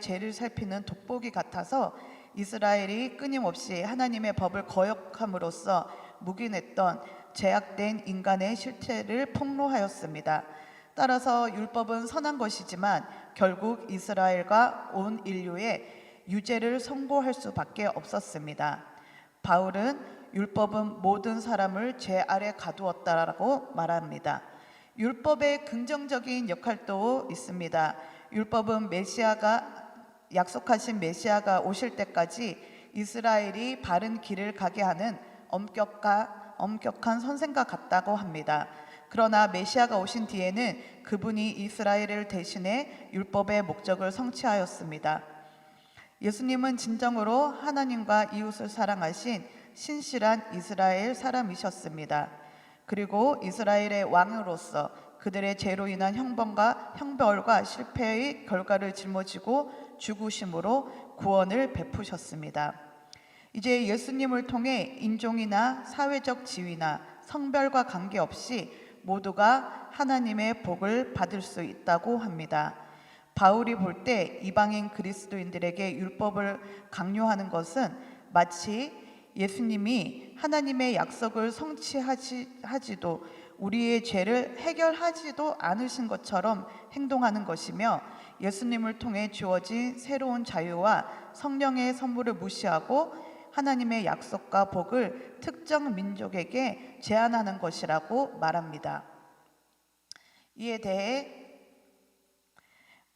Speaker 2: 죄를 살피는 돋보기 같아서 이스라엘이 끊임없이 하나님의 법을 거역함으로써 묵인했던 죄악된 인간의 실체를 폭로하였습니다. 따라서 율법은 선한 것이지만 결국 이스라엘과 온 인류의 유죄를 선고할 수밖에 없었습니다. 바울은 율법은 모든 사람을 죄 아래 가두었다라고 말합니다. 율법의 긍정적인 역할도 있습니다. 율법은 약속하신 메시아가 오실 때까지 이스라엘이 바른 길을 가게 하는 엄격한 선생과 같다고 합니다. 그러나 메시아가 오신 뒤에는 그분이 이스라엘을 대신해 율법의 목적을 성취하였습니다. 예수님은 진정으로 하나님과 이웃을 사랑하신 신실한 이스라엘 사람이셨습니다. 그리고 이스라엘의 왕으로서 그들의 죄로 인한 형벌과 실패의 결과를 짊어지고 죽으심으로 구원을 베푸셨습니다. 이제 예수님을 통해 인종이나 사회적 지위나 성별과 관계없이 모두가 하나님의 복을 받을 수 있다고 합니다. 바울이 볼 때 이방인 그리스도인들에게 율법을 강요하는 것은 마치 예수님이 하나님의 약속을 성취하지도 우리의 죄를 해결하지도 않으신 것처럼 행동하는 것이며 예수님을 통해 주어진 새로운 자유와 성령의 선물을 무시하고 하나님의 약속과 복을 특정 민족에게 제한하는 것이라고 말합니다. 이에 대해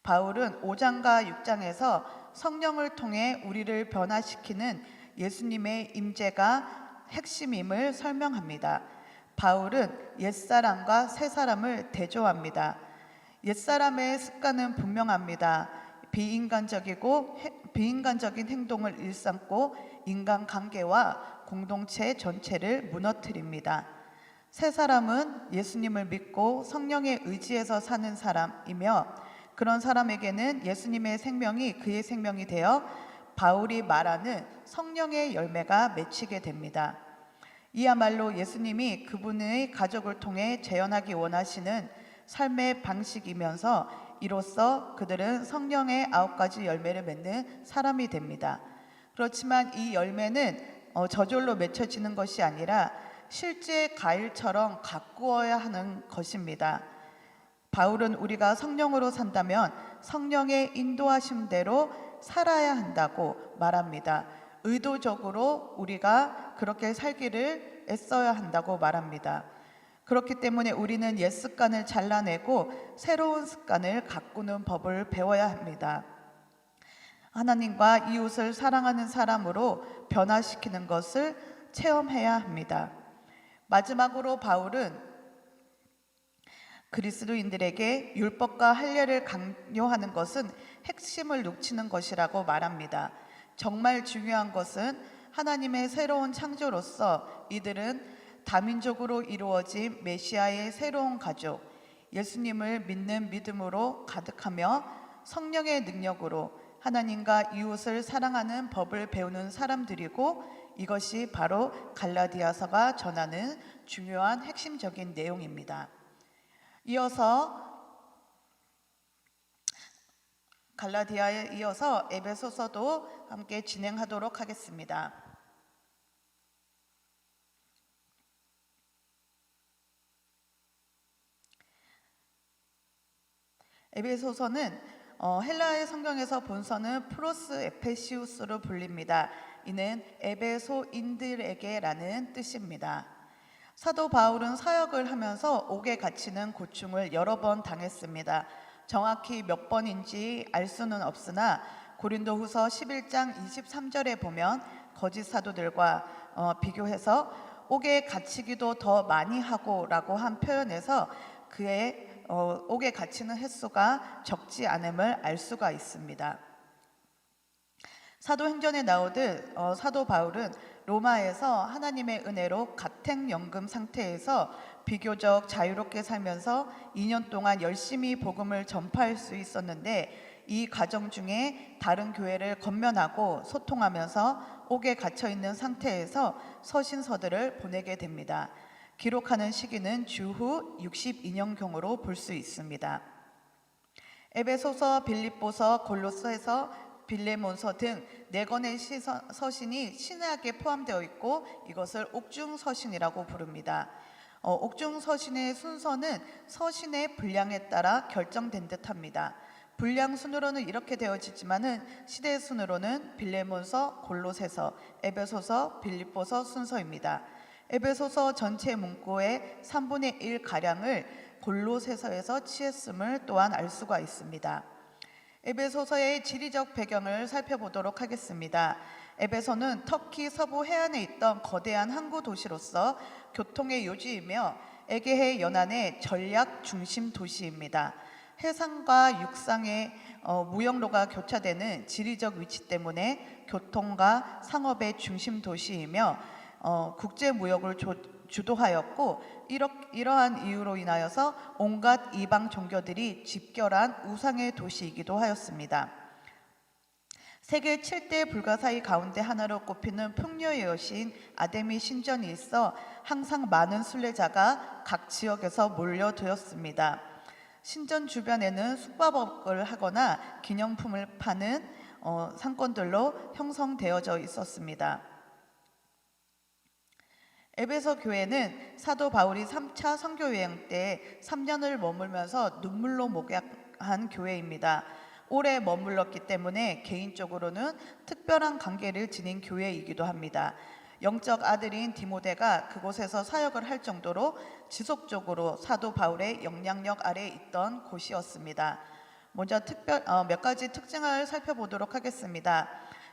Speaker 2: 바울은 5장과 6장에서 성령을 통해 우리를 변화시키는 예수님의 임재가 핵심임을 설명합니다. 바울은 옛사람과 새사람을 대조합니다. 옛사람의 습관은 분명합니다. 비인간적인 행동을 일삼고 인간관계와 공동체 전체를 무너뜨립니다. 새사람은 예수님을 믿고 성령의 의지에서 사는 사람이며 그런 사람에게는 예수님의 생명이 그의 생명이 되어 바울이 말하는 성령의 열매가 맺히게 됩니다. 이야말로 예수님이 그분의 가족을 통해 재현하기 원하시는 삶의 방식이면서 이로써 그들은 성령의 9가지 열매를 맺는 사람이 됩니다. 그렇지만 이 열매는 저절로 맺혀지는 것이 아니라 실제 과일처럼 가꾸어야 하는 것입니다. 바울은 우리가 성령으로 산다면 성령의 인도하심대로 살아야 한다고 말합니다. 의도적으로 우리가 그렇게 살기를 애써야 한다고 말합니다. 그렇기 때문에 우리는 옛 습관을 잘라내고 새로운 습관을 가꾸는 법을 배워야 합니다. 하나님과 이웃을 사랑하는 사람으로 변화시키는 것을 체험해야 합니다. 마지막으로 바울은 그리스도인들에게 율법과 할례를 강요하는 것은 핵심을 놓치는 것이라고 말합니다. 정말 중요한 것은 하나님의 새로운 창조로서 이들은 다민족으로 이루어진 메시아의 새로운 가족, 예수님을 믿는 믿음으로 가득하며 성령의 능력으로 하나님과 이웃을 사랑하는 법을 배우는 사람들이고, 이것이 바로 갈라디아서가 전하는 중요한 핵심적인 내용입니다. 이어서 갈라디아에 이어서 에베소서도 함께 진행하도록 하겠습니다. 에베소서는 헬라의 성경에서 본서는 프로스 에페시우스로 불립니다. 이는 에베소인들에게라는 뜻입니다. 사도 바울은 사역을 하면서 옥에 갇히는 고충을 여러 번 당했습니다. 정확히 몇 번인지 알 수는 없으나 고린도후서 11장 23절에 보면 거짓 사도들과 비교해서 옥에 갇히기도 더 많이 하고 라고 한 표현에서 그의 옥에 갇히는 횟수가 적지 않음을 알 수가 있습니다. 사도행전에 나오듯 사도 바울은 로마에서 하나님의 은혜로 가택연금 상태에서 비교적 자유롭게 살면서 2년 동안 열심히 복음을 전파할 수 있었는데, 이 과정 중에 다른 교회를 건면하고 소통하면서 옥에 갇혀 있는 상태에서 서신서들을 보내게 됩니다. 기록하는 시기는 주후 62년경으로 볼 수 있습니다. 에베소서, 빌립보서, 골로새서, 빌레몬서 등 4권의 서신이 신약에 포함되어 있고, 이것을 옥중서신이라고 부릅니다. 옥중서신의 순서는 서신의 분량에 따라 결정된 듯합니다. 분량 순으로는 이렇게 되어지지만은 시대 순으로는 빌레몬서, 골로새서, 에베소서, 빌립보서 순서입니다. 에베소서 전체 문구의 3분의 1 가량을 골로새서에서 취했음을 또한 알 수가 있습니다. 에베소서의 지리적 배경을 살펴보도록 하겠습니다. 에베소는 터키 서부 해안에 있던 거대한 항구 도시로서 교통의 요지이며 에게해 연안의 전략 중심 도시입니다. 해상과 육상의 무역로가 교차되는 지리적 위치 때문에 교통과 상업의 중심 도시이며 국제 무역을 주도하였고, 이러한 이유로 인하여서 온갖 이방 종교들이 집결한 우상의 도시이기도 하였습니다. 세계 7대 불가사의 가운데 하나로 꼽히는 풍요의 여신 아데미 신전이 있어 항상 많은 순례자가 각 지역에서 몰려들었습니다. 신전 주변에는 숙박업을 하거나 기념품을 파는 상권들로 형성되어져 있었습니다. 에베소 교회는 사도 바울이 3차 선교 여행 때 3년을 머물면서 눈물로 목약한 교회입니다. 오래 머물렀기 때문에 개인적으로는 특별한 관계를 지닌 교회이기도 합니다. 영적 아들인 디모데가 그곳에서 사역을 할 정도로 지속적으로 사도 바울의 영향력 아래 있던 곳이었습니다. 먼저 몇 가지 특징을 살펴보도록 하겠습니다.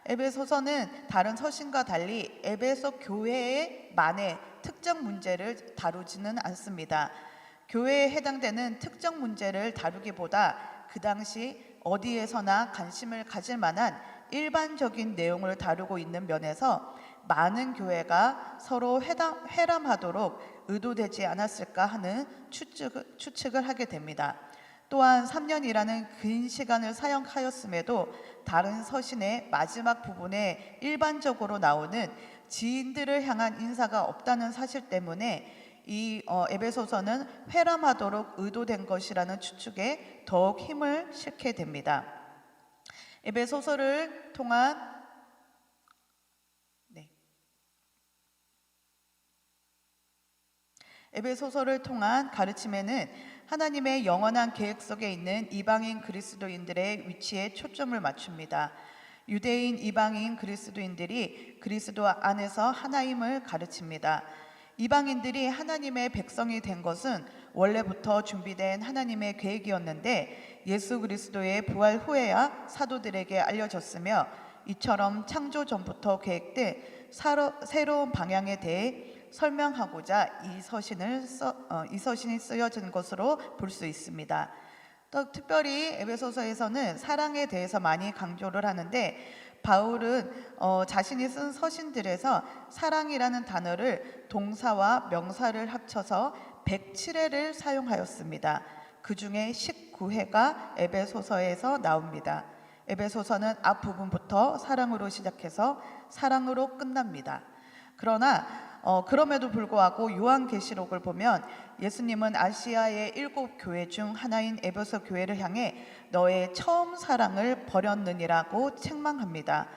Speaker 2: 에베소서는 다른 서신과 달리 에베소 교회만의 특정 문제를 다루지는 않습니다. 교회에 해당되는 특정 문제를 다루기보다 그 당시 어디에서나 관심을 가질 만한 일반적인 내용을 다루고 있는 면에서 많은 교회가 서로 회람하도록 의도되지 않았을까 하는 추측을 하게 됩니다. 또한 3년이라는 긴 시간을 사용하였음에도 다른 서신의 마지막 부분에 일반적으로 나오는 지인들을 향한 인사가 없다는 사실 때문에 이 에베소서는 회람하도록 의도된 것이라는 추측에 더욱 힘을 실게 됩니다. 에베소서를 통한 에베소서를 통한 가르침에는 하나님의 영원한 계획 속에 있는 이방인 그리스도인들의 위치에 초점을 맞춥니다. 유대인 이방인 그리스도인들이 그리스도 안에서 하나임을 가르칩니다. 이방인들이 하나님의 백성이 된 것은 원래부터 준비된 하나님의 계획이었는데 예수 그리스도의 부활 후에야 사도들에게 알려졌으며 이처럼 창조 전부터 계획된 새로운 방향에 대해 설명하고자 이 서신이 쓰여진 것으로 볼 수 있습니다. 또 특별히 에베소서에서는 사랑에 대해서 많이 강조를 하는데 바울은 자신이 쓴 서신들에서 사랑이라는 단어를 동사와 명사를 합쳐서 107회를 사용하였습니다. 그 중에 19회가 에베소서에서 나옵니다. 에베소서는 앞부분부터 사랑으로 시작해서 사랑으로 끝납니다. 그럼에도 불구하고 요한계시록을 보면 예수님은 아시아의 7 교회 중 하나인 에베소 교회를 향해 너의 처음 사랑을 버렸느니라고 책망합니다.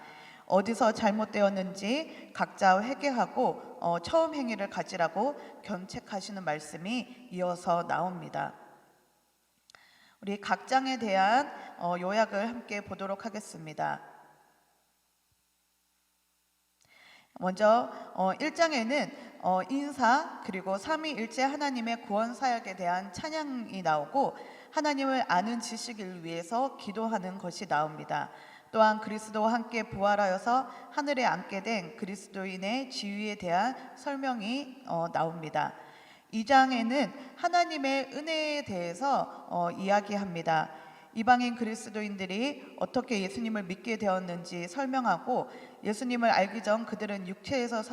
Speaker 2: 어디서 잘못되었는지 각자 회개하고 처음 행위를 가지라고 견책하시는 말씀이 이어서 나옵니다. 우리 각 장에 대한 요약을 함께 보도록 하겠습니다. 먼저 1장에는 인사 그리고 삼위일체 하나님의 구원 사역에 대한 찬양이 나오고 하나님을 아는 지식을 위해서 기도하는 것이 나옵니다. 또한 그리스도와 함께 부활하여서 하늘에 앉게 된 그리스도인의 지위에 대한 설명이 나옵니다. 2장에는 하나님의 은혜에 대해서 이야기합니다. 이방인 그리스도인들이 어떻게 예수님을 믿게 되었는지 설명하고 예수님을 알기 전 그들은 육체는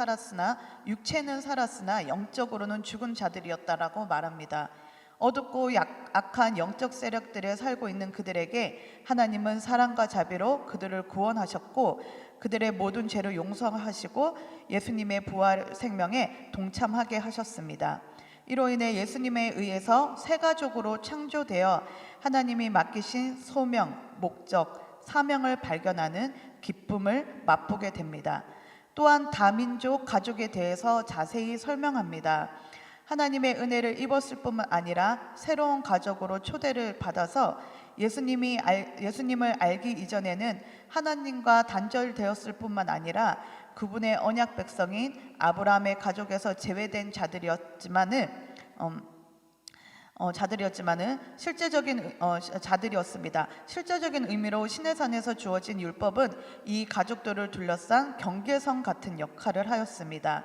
Speaker 2: 살았으나 영적으로는 죽은 자들이었다라고 말합니다. 어둡고 악한 영적 세력들에 살고 있는 그들에게 하나님은 사랑과 자비로 그들을 구원하셨고 그들의 모든 죄를 용서하시고 예수님의 부활 생명에 동참하게 하셨습니다. 이로 인해 예수님에 의해서 새 가족으로 창조되어 하나님이 맡기신 소명, 목적, 사명을 발견하는 기쁨을 맛보게 됩니다. 또한 다민족 가족에 대해서 자세히 설명합니다. 하나님의 은혜를 입었을 뿐만 아니라 새로운 가족으로 초대를 받아서 예수님을 알기 이전에는 하나님과 단절되었을 뿐만 아니라 그분의 언약 백성인 아브라함의 가족에서 제외된 자들이었지만은 실제적인 의미로 시내산에서 주어진 율법은 이 가족들을 둘러싼 경계선 같은 역할을 하였습니다.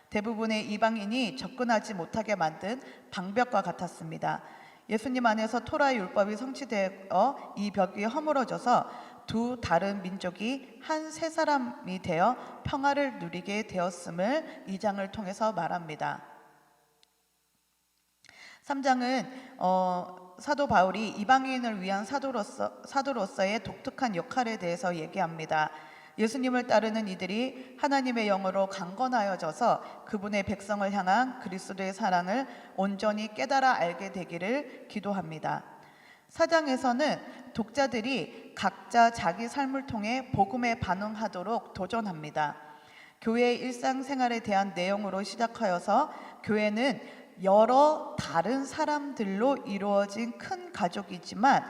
Speaker 2: 대부분의 이방인이 접근하지 못하게 만든 방벽과 같았습니다. 예수님 안에서 토라의 율법이 성취되어 이 벽이 허물어져서 두 다른 민족이 한 세 사람이 되어 평화를 누리게 되었음을 이 장을 통해서 말합니다. 3장은 사도 바울이 이방인을 위한 사도로서의 독특한 역할에 대해서 얘기합니다. 예수님을 따르는 이들이 하나님의 영으로 강건하여져서 그분의 백성을 향한 그리스도의 사랑을 온전히 깨달아 알게 되기를 기도합니다. 4장에서는 독자들이 각자 자기 삶을 통해 복음에 반응하도록 도전합니다. 교회의 일상생활에 대한 내용으로 시작하여서 교회는 여러 다른 사람들로 이루어진 큰 가족이지만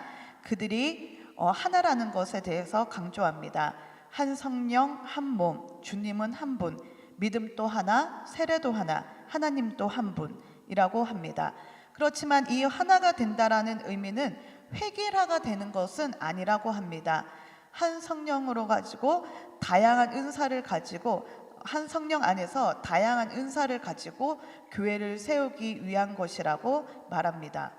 Speaker 2: 그들이 하나라는 것에 대해서 강조합니다. 한 성령, 한 몸, 주님은 한 분, 믿음도 하나, 세례도 하나, 하나님도 한 분이라고 합니다. 그렇지만 이 하나가 된다라는 의미는 획일화가 되는 것은 아니라고 합니다. 한 성령으로 가지고 다양한 은사를 가지고 한 성령 안에서 다양한 은사를 가지고 교회를 세우기 위한 것이라고 말합니다.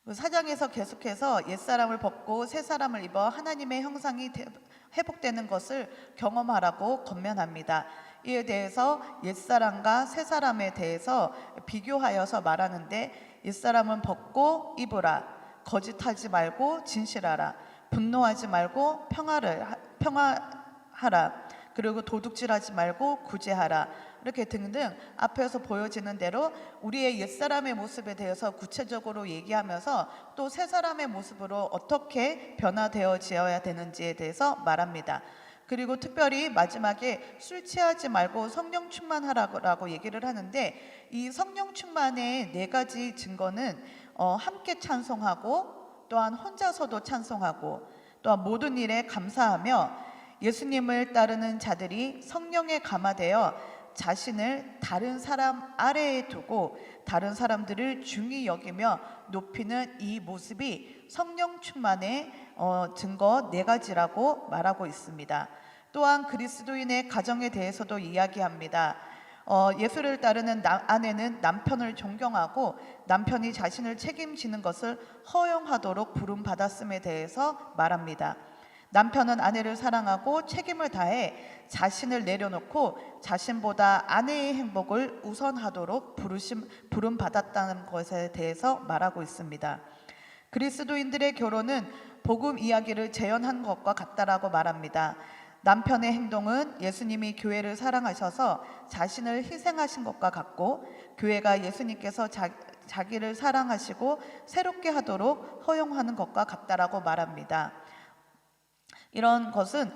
Speaker 2: 4장에서 계속해서 옛사람을 벗고 새사람을 입어 하나님의 형상이 회복되는 것을 경험하라고 권면합니다. 이에 대해서 옛사람과 새사람에 대해서 비교하여서 말하는데 옛사람은 벗고 입으라. 거짓하지 말고 진실하라. 분노하지 말고 평화하라. 그리고 도둑질하지 말고 구제하라. 이렇게 등등 앞에서 보여지는 대로 우리의 옛사람의 모습에 대해서 구체적으로 얘기하면서 또 새 사람의 모습으로 어떻게 변화되어져야 되는지에 대해서 말합니다. 그리고 특별히 마지막에 술 취하지 말고 성령 충만하라고 얘기를 하는데, 이 성령 충만의 4가지 증거는 함께 찬송하고, 또한 혼자서도 찬송하고, 또한 모든 일에 감사하며, 예수님을 따르는 자들이 성령에 감화되어 자신을 다른 사람 아래에 두고 다른 사람들을 중히 여기며 높이는 이 모습이 성령 충만의 증거 4가지라고 말하고 있습니다. 또한 그리스도인의 가정에 대해서도 이야기합니다. 예수를 따르는 아내는 남편을 존경하고 남편이 자신을 책임지는 것을 허용하도록 부름받았음에 대해서 말합니다. 남편은 아내를 사랑하고 책임을 다해 자신을 내려놓고 자신보다 아내의 행복을 우선하도록 부름받았다는 것에 대해서 말하고 있습니다. 그리스도인들의 결혼은 복음 이야기를 재현한 것과 같다라고 말합니다. 남편의 행동은 예수님이 교회를 사랑하셔서 자신을 희생하신 것과 같고, 교회가 예수님께서 자기를 사랑하시고 새롭게 하도록 허용하는 것과 같다라고 말합니다. 이런 것은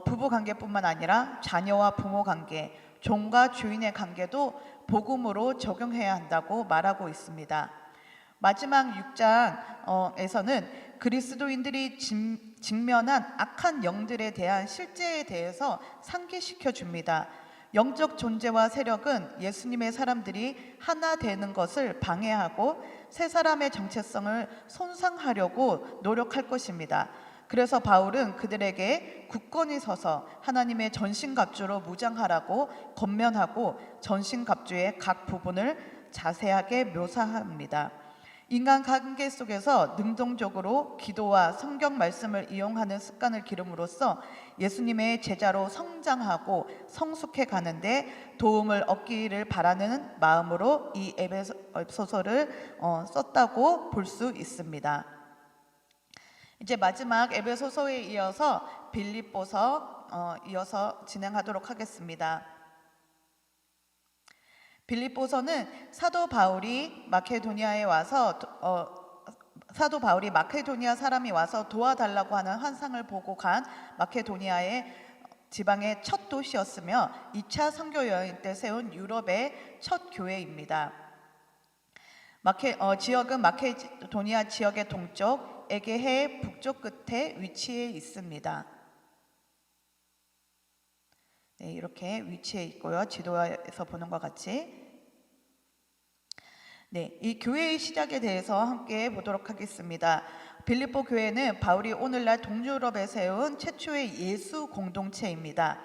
Speaker 2: 부부 관계뿐만 아니라 자녀와 부모 관계, 종과 주인의 관계도 복음으로 적용해야 한다고 말하고 있습니다. 마지막 6장에서는 그리스도인들이 직면한 악한 영들에 대한 실제에 대해서 상기시켜 줍니다. 영적 존재와 세력은 예수님의 사람들이 하나 되는 것을 방해하고 새 사람의 정체성을 손상하려고 노력할 것입니다. 그래서 바울은 그들에게 굳건히 서서 하나님의 전신갑주로 무장하라고 권면하고 전신갑주의 각 부분을 자세하게 묘사합니다. 인간관계 속에서 능동적으로 기도와 성경 말씀을 이용하는 습관을 기름으로써 예수님의 제자로 성장하고 성숙해 가는데 도움을 얻기를 바라는 마음으로 이 에베소서를 썼다고 볼 수 있습니다. 이제 마지막 에베소서에 이어서 빌립보서 이어서 진행하도록 하겠습니다. 빌립보서는 사도 바울이 마케도니아 사람이 와서 도와달라고 하는 환상을 보고 간 마케도니아의 지방의 첫 도시였으며 2차 선교 여행 때 세운 유럽의 첫 교회입니다. 지역은 마케도니아 지역의 동쪽, 에게해 북쪽 끝에 위치해 있습니다. 네, 이렇게 위치해 있고요. 지도에서 보는 것 같이. 네, 이 교회의 시작에 대해서 함께 보도록 하겠습니다. 빌립보 교회는 바울이 오늘날 동유럽에 세운 최초의 예수 공동체입니다.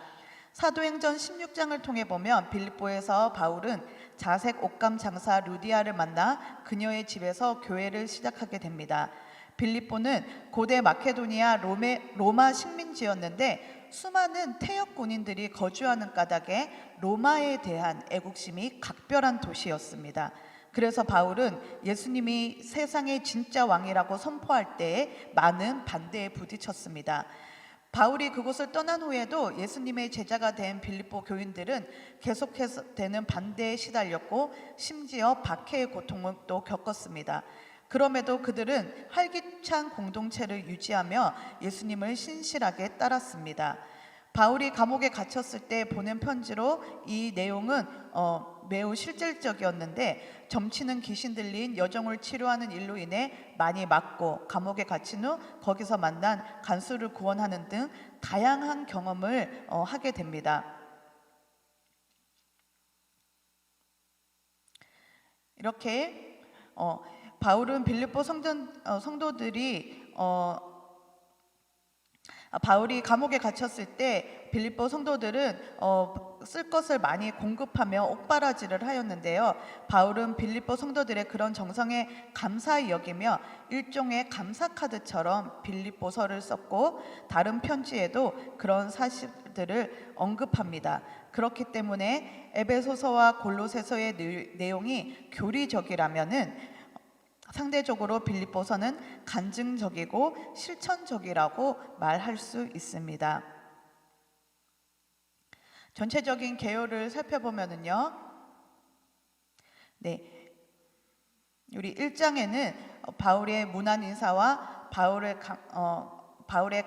Speaker 2: 사도행전 16장을 통해 보면 빌립보에서 바울은 자색 옷감 장사 루디아를 만나 그녀의 집에서 교회를 시작하게 됩니다. 빌립보는 고대 마케도니아 로마 식민지였는데 수많은 태역 군인들이 거주하는 까닭에 로마에 대한 애국심이 각별한 도시였습니다. 그래서 바울은 예수님이 세상의 진짜 왕이라고 선포할 때에 많은 반대에 부딪혔습니다. 바울이 그곳을 떠난 후에도 예수님의 제자가 된 빌립보 교인들은 계속해서 되는 반대에 시달렸고 심지어 박해의 고통을 또 겪었습니다. 그럼에도 그들은 활기찬 공동체를 유지하며 예수님을 신실하게 따랐습니다. 바울이 감옥에 갇혔을 때 보낸 편지로 이 내용은 매우 실질적이었는데 점치는 귀신 들린 여종을 치료하는 일로 인해 많이 맞고 감옥에 갇힌 후 거기서 만난 간수를 구원하는 등 다양한 경험을 하게 됩니다. 이렇게 바울은 빌립보 성도들이 바울이 감옥에 갇혔을 때 빌립보 성도들은 쓸 것을 많이 공급하며 옥바라지를 하였는데요. 바울은 빌립보 성도들의 그런 정성에 감사히 여기며 일종의 감사카드처럼 빌립보서를 썼고 다른 편지에도 그런 사실들을 언급합니다. 그렇기 때문에 에베소서와 골로새서의 내용이 교리적이라면은 상대적으로 빌립보서는 간증적이고 실천적이라고 말할 수 있습니다. 전체적인 개요를 살펴보면은요. 네. 우리 1장에는 바울의 문안 인사와 바울의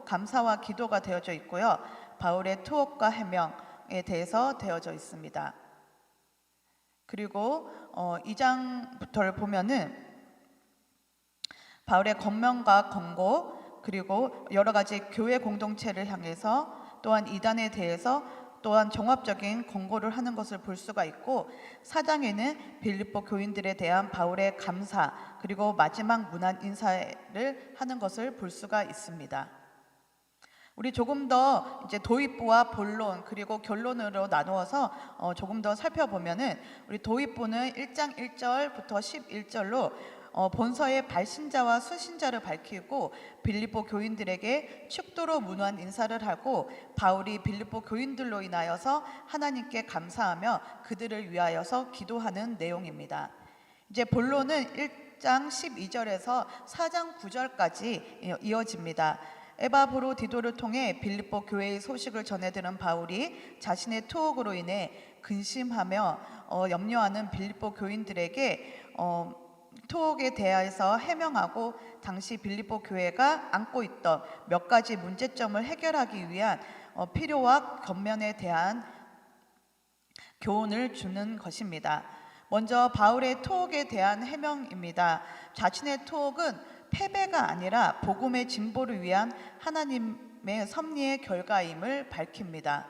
Speaker 2: 감사와 기도가 되어져 있고요. 바울의 투옥과 해명에 대해서 되어져 있습니다. 그리고 2장부터를 보면은 바울의 권면과 권고, 그리고 여러 가지 교회 공동체를 향해서, 또한 이단에 대해서 또한 종합적인 권고를 하는 것을 볼 수가 있고, 4장에는 빌립보 교인들에 대한 바울의 감사, 그리고 마지막 문안 인사를 하는 것을 볼 수가 있습니다. 우리 조금 더 이제 도입부와 본론 그리고 결론으로 나누어서 조금 더 살펴보면은, 우리 도입부는 1장 1절부터 11절로 본서의 발신자와 수신자를 밝히고 빌립보 교인들에게 축도로 문안 인사를 하고, 바울이 빌립보 교인들로 인하여서 하나님께 감사하며 그들을 위하여서 기도하는 내용입니다. 이제 본론은 1장 12절에서 4장 9절까지 이어집니다. 에바브로디도를 통해 빌립보 교회의 소식을 전해들은 바울이 자신의 투옥으로 인해 근심하며 염려하는 빌립보 교인들에게 투옥에 대해서 해명하고, 당시 빌립보 교회가 안고 있던 몇 가지 문제점을 해결하기 위한 필요와 권면에 대한 교훈을 주는 것입니다. 먼저 바울의 투옥에 대한 해명입니다. 자신의 투옥은 패배가 아니라 복음의 진보를 위한 하나님의 섭리의 결과임을 밝힙니다.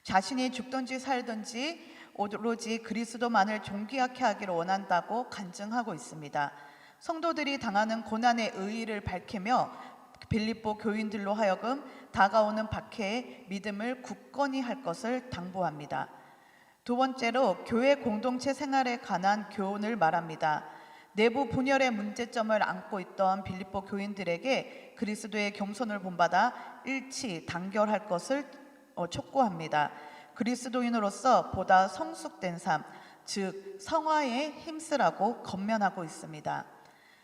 Speaker 2: 자신이 죽든지 살든지 오로지 그리스도만을 존귀하게 하기를 원한다고 간증하고 있습니다. 성도들이 당하는 고난의 의의를 밝히며 빌립보 교인들로 하여금 다가오는 박해에 믿음을 굳건히 할 것을 당부합니다. 두 번째로 교회 공동체 생활에 관한 교훈을 말합니다. 내부 분열의 문제점을 안고 있던 빌립보 교인들에게 그리스도의 겸손을 본받아 일치, 단결할 것을 촉구합니다. 그리스도인으로서 보다 성숙된 삶, 즉 성화에 힘쓰라고 권면하고 있습니다.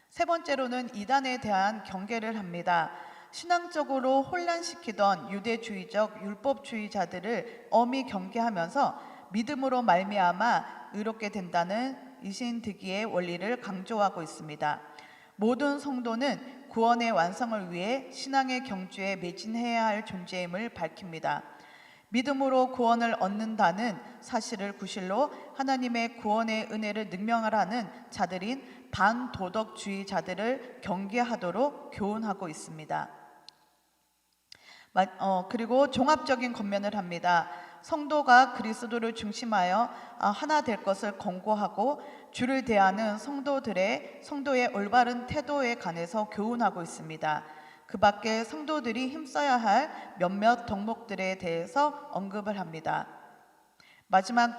Speaker 2: 세 번째로는 이단에 대한 경계를 합니다. 신앙적으로 혼란시키던 유대주의적 율법주의자들을 엄히 경계하면서 믿음으로 말미암아 의롭게 된다는 이신득이의 원리를 강조하고 있습니다. 모든 성도는 구원의 완성을 위해 신앙의 경주에 매진해야 할 존재임을 밝힙니다. 믿음으로 구원을 얻는다는 사실을 구실로 하나님의 구원의 은혜를 능명하라는 자들인 반도덕주의자들을 경계하도록 교훈하고 있습니다. 그리고 종합적인 권면을 합니다. 성도가 그리스도를 중심하여 하나 될 것을 권고하고, 주를 대하는 성도의 올바른 태도에 관해서 교훈하고 있습니다. 그 밖에 성도들이 힘써야 할 몇몇 덕목들에 대해서 언급을 합니다. 마지막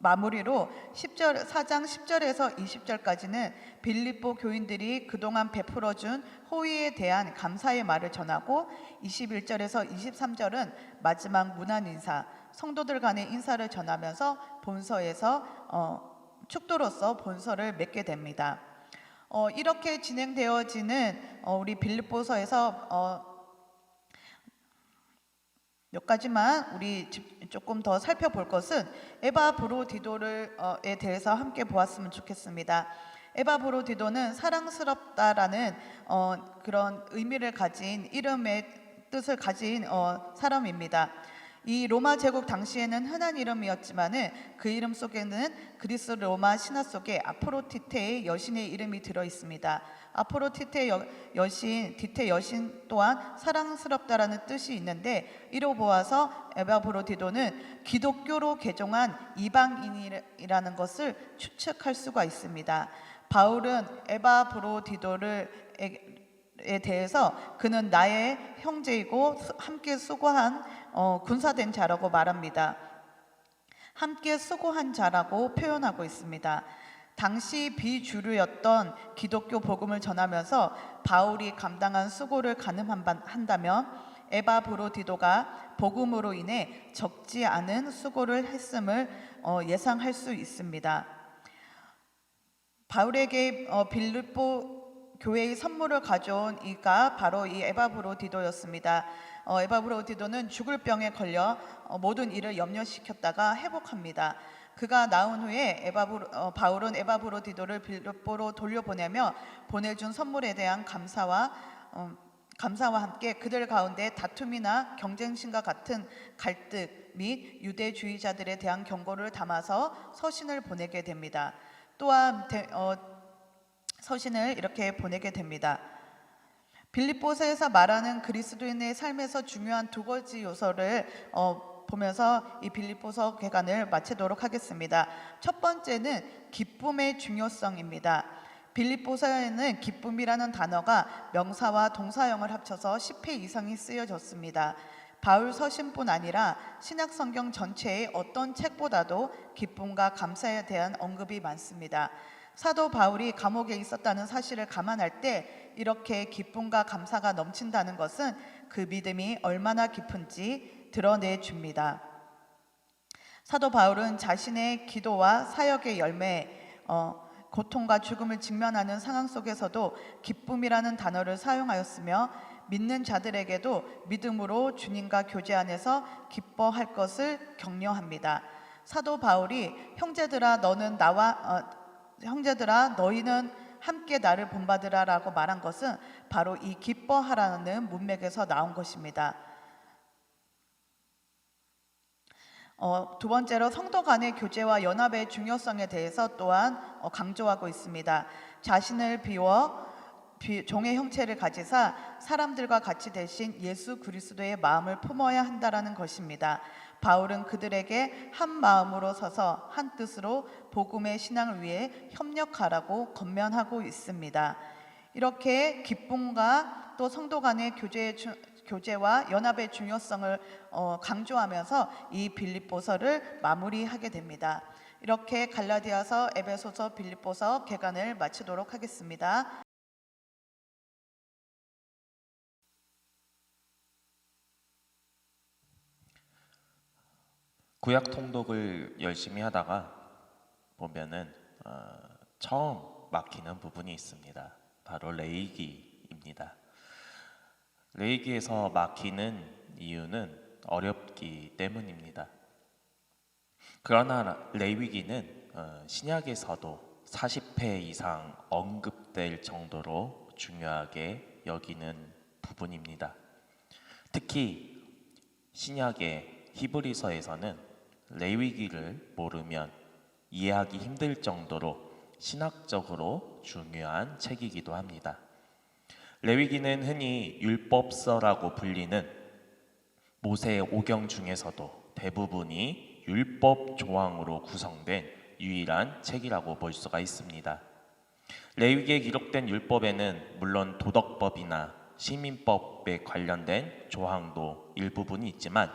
Speaker 2: 마무리로 4장 10절에서 20절까지는 빌립보 교인들이 그동안 베풀어준 호의에 대한 감사의 말을 전하고, 21절에서 23절은 마지막 문안 인사, 성도들 간의 인사를 전하면서 본서에서 축도로서 본서를 맺게 됩니다. 이렇게 진행되어지는 우리 빌립보서에서 몇 가지만 우리 조금 더 살펴볼 것은 에바브로디도에 대해서 함께 보았으면 좋겠습니다. 에바브로디도는 사랑스럽다라는 그런 의미를 가진, 이름의 뜻을 가진 사람입니다. 이 로마 제국 당시에는 흔한 이름이었지만은 그 이름 속에는 그리스 로마 신화 속에 아프로디테의 여신의 이름이 들어 있습니다. 아프로디테 여신, 디테 여신 또한 사랑스럽다라는 뜻이 있는데, 이로 보아서 에바브로디도는 기독교로 개종한 이방인이라는 것을 추측할 수가 있습니다. 바울은 에바브로디도에 대해서 그는 나의 형제이고 함께 수고한 군사된 자라고 말합니다. 함께 수고한 자라고 표현하고 있습니다. 당시 비주류였던 기독교 복음을 전하면서 바울이 감당한 수고를 가늠한다면 에바브로디도가 복음으로 인해 적지 않은 수고를 했음을 예상할 수 있습니다. 바울에게 빌립보 교회의 선물을 가져온 이가 바로 이 에바브로디도였습니다. 에바브로디도는 죽을 병에 걸려 모든 일을 염려시켰다가 회복합니다. 그가 나온 후에 바울은 에바브로디도를 빌립보로 돌려보내며 보내준 선물에 대한 감사와 함께 그들 가운데 다툼이나 경쟁심과 같은 갈등 및 유대주의자들에 대한 경고를 담아서 서신을 보내게 됩니다. 또한 서신을 이렇게 보내게 됩니다. 빌립보서에서 말하는 그리스도인의 삶에서 중요한 두 가지 요소를 보면서 이 빌립보서 개관을 마치도록 하겠습니다. 첫 번째는 기쁨의 중요성입니다. 빌립보서에는 기쁨이라는 단어가 명사와 동사형을 합쳐서 10회 이상이 쓰여졌습니다. 바울 서신뿐 아니라 신약 성경 전체의 어떤 책보다도 기쁨과 감사에 대한 언급이 많습니다. 사도 바울이 감옥에 있었다는 사실을 감안할 때 이렇게 기쁨과 감사가 넘친다는 것은 그 믿음이 얼마나 깊은지 드러내 줍니다. 사도 바울은 자신의 기도와 사역의 열매, 고통과 죽음을 직면하는 상황 속에서도 기쁨이라는 단어를 사용하였으며 믿는 자들에게도 믿음으로 주님과 교제 안에서 기뻐할 것을 격려합니다. 사도 바울이 형제들아 너희는 함께 나를 본받으라라고 말한 것은 바로 이 기뻐하라는 문맥에서 나온 것입니다. 두 번째로 성도 간의 교제와 연합의 중요성에 대해서 또한 강조하고 있습니다. 자신을 비워 종의 형체를 가지사 사람들과 같이 되신 예수 그리스도의 마음을 품어야 한다라는 것입니다. 바울은 그들에게 한 마음으로 서서 한 뜻으로 복음의 신앙을 위해 협력하라고 권면하고 있습니다. 이렇게 기쁨과 또 성도 간의 교제와 연합의 중요성을 강조하면서 이 빌립보서를 마무리하게 됩니다. 이렇게 갈라디아서, 에베소서, 빌립보서 개관을 마치도록 하겠습니다.
Speaker 3: 구약 통독을 열심히 하다가 보면은 처음 막히는 부분이 있습니다. 바로 레위기입니다. 레위기에서 막히는 이유는 어렵기 때문입니다. 그러나 레위기는 신약에서도 40회 이상 언급될 정도로 중요하게 여기는 부분입니다. 특히 신약의 히브리서에서는 레위기를 모르면 이해하기 힘들 정도로 신학적으로 중요한 책이기도 합니다. 레위기는 흔히 율법서라고 불리는 모세의 오경 중에서도 대부분이 율법 조항으로 구성된 유일한 책이라고 볼 수가 있습니다. 레위기에 기록된 율법에는 물론 도덕법이나 시민법에 관련된 조항도 일부분이 있지만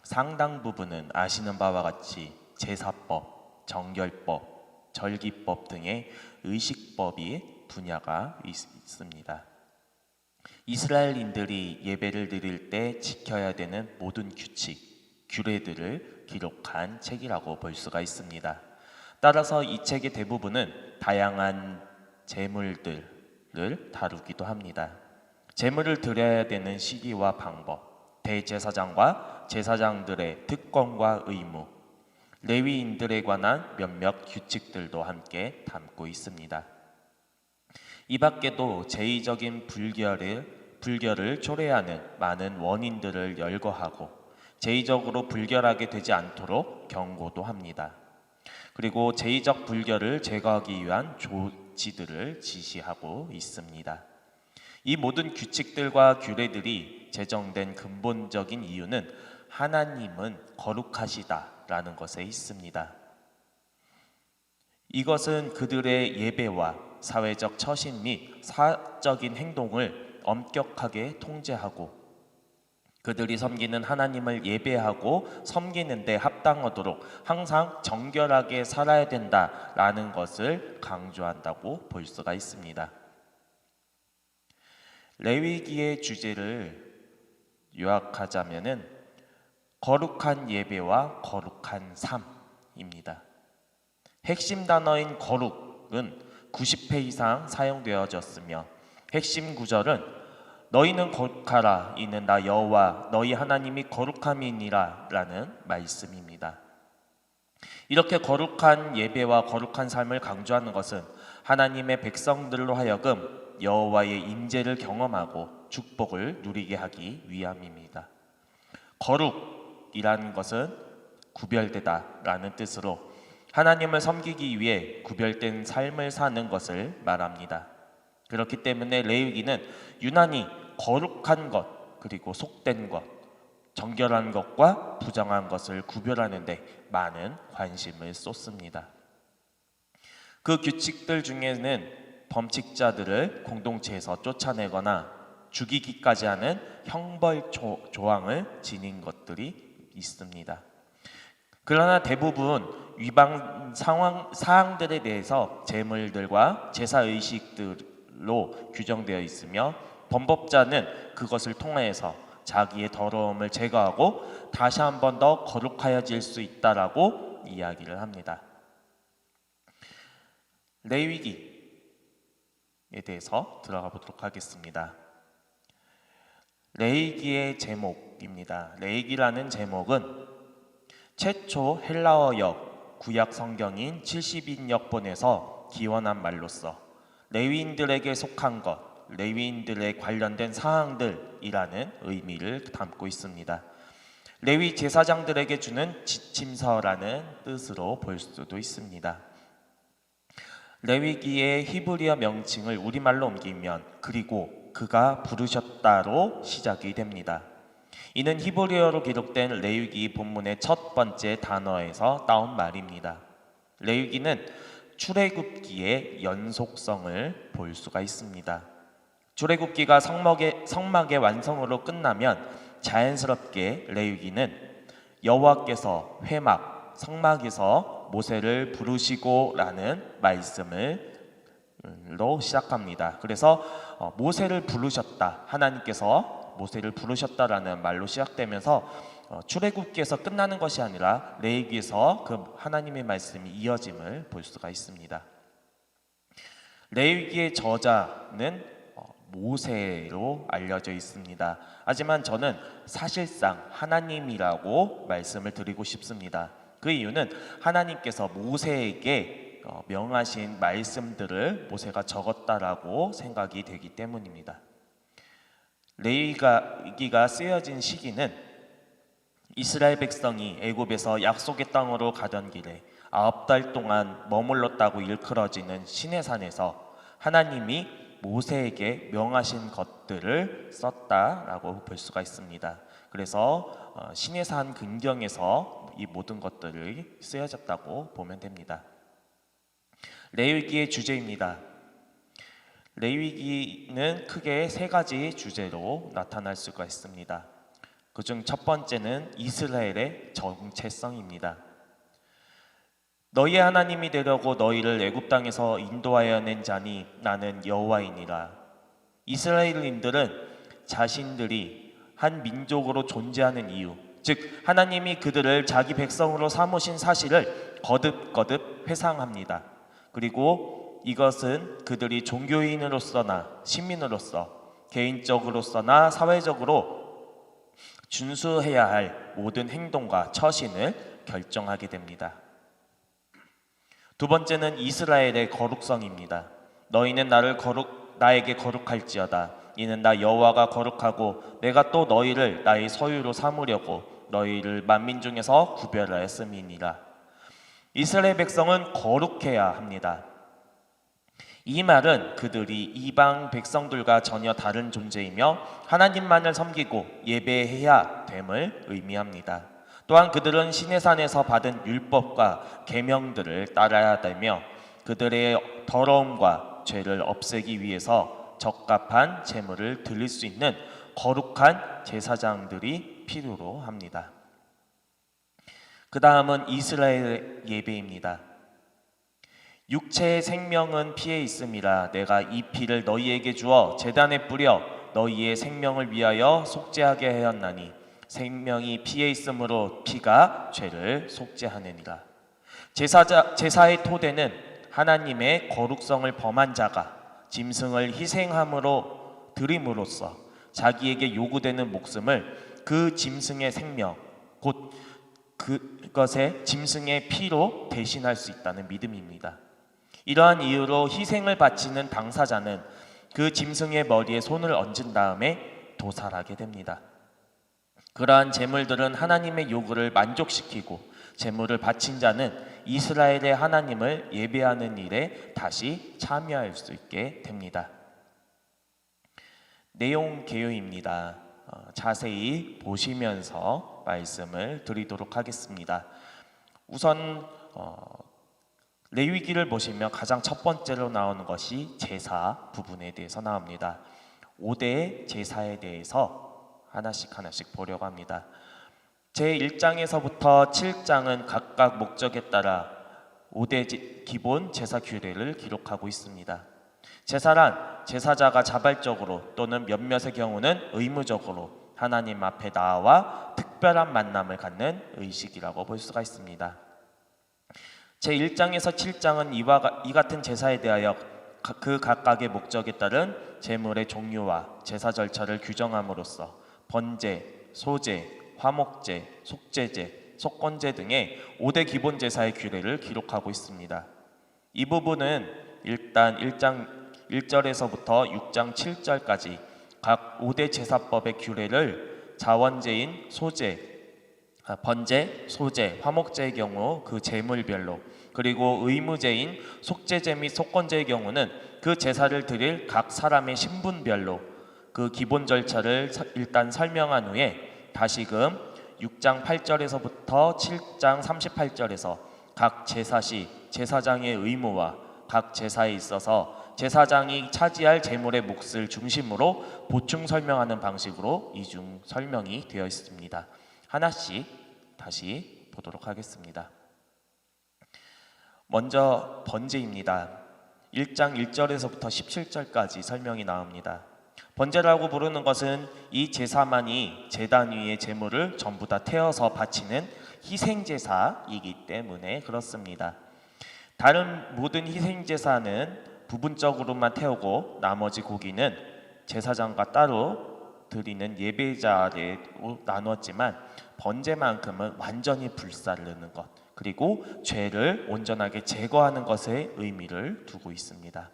Speaker 3: 상당 부분은 아시는 바와 같이 제사법, 정결법, 절기법 등의 의식법이 분야가 있습니다. 이스라엘인들이 예배를 드릴 때 지켜야 되는 모든 규칙, 규례들을 기록한 책이라고 볼 수가 있습니다. 따라서 이 책의 대부분은 다양한 제물들을 다루기도 합니다. 제물을 드려야 되는 시기와 방법, 대제사장과 제사장들의 특권과 의무, 레위인들에 관한 몇몇 규칙들도 함께 담고 있습니다. 이 밖에도 제의적인 불결을 초래하는 많은 원인들을 열거하고 제의적으로 불결하게 되지 않도록 경고도 합니다. 그리고 제의적 불결을 제거하기 위한 조치들을 지시하고 있습니다. 이 모든 규칙들과 규례들이 제정된 근본적인 이유는 하나님은 거룩하시다라는 것에 있습니다. 이것은 그들의 예배와 사회적 처신 및 사적인 행동을 엄격하게 통제하고 그들이 섬기는 하나님을 예배하고 섬기는 데 합당하도록 항상 정결하게 살아야 된다라는 것을 강조한다고 볼 수가 있습니다. 레위기의 주제를 요약하자면은 거룩한 예배와 거룩한 삶입니다. 핵심 단어인 거룩은 90회 이상 사용되어졌으며 핵심 구절은 너희는 거룩하라 이는 나 여호와 너희 하나님이 거룩함이니라 라는 말씀입니다. 이렇게 거룩한 예배와 거룩한 삶을 강조하는 것은 하나님의 백성들로 하여금 여호와의 임재를 경험하고 축복을 누리게 하기 위함입니다. 거룩이라는 것은 구별되다라는 뜻으로 하나님을 섬기기 위해 구별된 삶을 사는 것을 말합니다. 그렇기 때문에 레위기는 유난히 거룩한 것 그리고 속된 것, 정결한 것과 부정한 것을 구별하는 데 많은 관심을 쏟습니다. 그 규칙들 중에는 범칙자들을 공동체에서 쫓아내거나 죽이기까지 하는 형벌 조항을 지닌 것들이 있습니다. 그러나 대부분 위반 사항들에 대해서 제물들과 제사의식들로 규정되어 있으며 범법자는 그것을 통하여서 자기의 더러움을 제거하고 다시 한 번 더 거룩하여질 수 있다라고 이야기를 합니다. 레위기에 대해서 들어가 보도록 하겠습니다. 레위기의 제목입니다. 레위기라는 제목은 최초 헬라어역 구약 성경인 70인역본에서 기원한 말로서 레위인들에게 속한 것, 레위인들에 관련된 사항들이라는 의미를 담고 있습니다. 레위 제사장들에게 주는 지침서라는 뜻으로 볼 수도 있습니다. 레위기의 히브리어 명칭을 우리말로 옮기면 그리고 그가 부르셨다로 시작이 됩니다. 이는 히브리어로 기록된 레위기 본문의 첫 번째 단어에서 따온 말입니다. 레위기는 출애굽기의 연속성을 볼 수가 있습니다. 출애굽기가 성막의 완성으로 끝나면 자연스럽게 레위기는 여호와께서 회막, 성막에서 모세를 부르시고라는 말씀으로 시작합니다. 그래서 모세를 부르셨다, 하나님께서 모세를 부르셨다라는 말로 시작되면서 출애굽기에서 끝나는 것이 아니라 레위기에서 그 하나님의 말씀이 이어짐을 볼 수가 있습니다. 레위기의 저자는 모세로 알려져 있습니다. 하지만 저는 사실상 하나님이라고 말씀을 드리고 싶습니다. 그 이유는 하나님께서 모세에게 명하신 말씀들을 모세가 적었다라고 생각이 되기 때문입니다. 레위기가 쓰여진 시기는 이스라엘 백성이 애굽에서 약속의 땅으로 가던 길에 9달 동안 머물렀다고 일컬어지는 시내산에서 하나님이 모세에게 명하신 것들을 썼다라고 볼 수가 있습니다. 그래서 시내산 근경에서 이 모든 것들이 쓰여졌다고 보면 됩니다. 레위기의 주제입니다. 레위기는 크게 세 가지 주제로 나타날 수가 있습니다. 그중 첫 번째는 이스라엘의 정체성입니다. 너희의 하나님이 되려고 너희를 애굽 땅에서 인도하여 낸 자니 나는 여호와이니라. 이스라엘인들은 자신들이 한 민족으로 존재하는 이유, 즉 하나님이 그들을 자기 백성으로 삼으신 사실을 거듭거듭 회상합니다. 그리고 이것은 그들이 종교인으로서나 시민으로서 개인적으로서나 사회적으로 준수해야 할 모든 행동과 처신을 결정하게 됩니다. 두 번째는 이스라엘의 거룩성입니다. 너희는 나에게 거룩할지어다. 이는 나 여호와가 거룩하고 내가 또 너희를 나의 소유로 삼으려고 너희를 만민 중에서 구별하였음이니라. 이스라엘 백성은 거룩해야 합니다. 이 말은 그들이 이방 백성들과 전혀 다른 존재이며 하나님만을 섬기고 예배해야 됨을 의미합니다. 또한 그들은 시내산에서 받은 율법과 계명들을 따라야 되며 그들의 더러움과 죄를 없애기 위해서 적합한 제물을 드릴 수 있는 거룩한 제사장들이 필요로 합니다. 그 다음은 이스라엘 예배입니다. 육체의 생명은 피에 있음이라 내가 이 피를 너희에게 주어 제단에 뿌려 너희의 생명을 위하여 속죄하게 하였나니 생명이 피에 있으므로 피가 죄를 속죄하느니라. 제사의 토대는 하나님의 거룩성을 범한 자가 짐승을 희생함으로 드림으로써 자기에게 요구되는 목숨을 그 짐승의 생명 곧 그것의 짐승의 피로 대신할 수 있다는 믿음입니다. 이러한 이유로 희생을 바치는 당사자는 그 짐승의 머리에 손을 얹은 다음에 도살하게 됩니다. 그러한 제물들은 하나님의 요구를 만족시키고 제물을 바친 자는 이스라엘의 하나님을 예배하는 일에 다시 참여할 수 있게 됩니다. 내용 개요입니다. 자세히 보시면서 말씀을 드리도록 하겠습니다. 우선 레위기를 보시면 가장 첫 번째로 나오는 것이 제사 부분에 대해서 나옵니다. 5대 제사에 대해서 하나씩 보려고 합니다. 제1장에서부터 7장은 각각 목적에 따라 5대 기본 제사 규례를 기록하고 있습니다. 제사란 제사자가 자발적으로 또는 몇몇의 경우는 의무적으로 하나님 앞에 나와 특별한 만남을 갖는 의식이라고 볼 수가 있습니다. 제1장에서 7장은 이 같은 제사에 대하여 그 각각의 목적에 따른 제물의 종류와 제사 절차를 규정함으로써 번제, 소제, 화목제, 속제제, 속건제 등의 5대 기본 제사의 규례를 기록하고 있습니다. 이 부분은 일단 1장 1절에서부터 6장 7절까지 각 5대 제사법의 규례를 자원제인 소제, 번제, 소제, 화목제의 경우 그 제물별로 그리고 의무제인 속제제 및 속건제의 경우는 그 제사를 드릴 각 사람의 신분별로 그 기본 절차를 일단 설명한 후에 다시금 6장 8절에서부터 7장 38절에서 각 제사시 제사장의 의무와 각 제사에 있어서 제사장이 차지할 제물의 몫을 중심으로 보충 설명하는 방식으로 이중 설명이 되어 있습니다. 하나씩 다시 보도록 하겠습니다. 먼저 번제입니다. 1장 1절에서부터 17절까지 설명이 나옵니다. 번제라고 부르는 것은 이 제사만이 제단 위의 제물을 전부 다 태워서 바치는 희생제사이기 때문에 그렇습니다. 다른 모든 희생제사는 부분적으로만 태우고 나머지 고기는 제사장과 따로 드리는 예배자로 나누었지만 번제만큼은 완전히 불사르는 것 그리고 죄를 온전하게 제거하는 것에 의미를 두고 있습니다.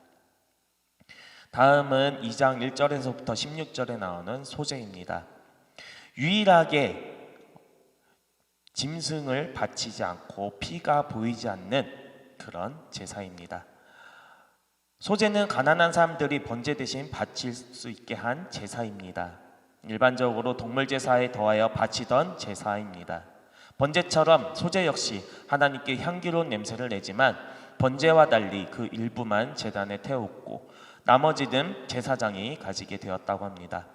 Speaker 3: 다음은 2장 1절에서부터 16절에 나오는 소제입니다. 유일하게 짐승을 바치지 않고 피가 보이지 않는 그런 제사입니다. 소제는 가난한 사람들이 번제 대신 바칠 수 있게 한 제사입니다. 일반적으로 동물 제사에 더하여 바치던 제사입니다. 번제처럼 소제 역시 하나님께 향기로운 냄새를 내지만 번제와 달리 그 일부만 제단에 태웠고 나머지는 제사장이 가지게 되었다고 합니다.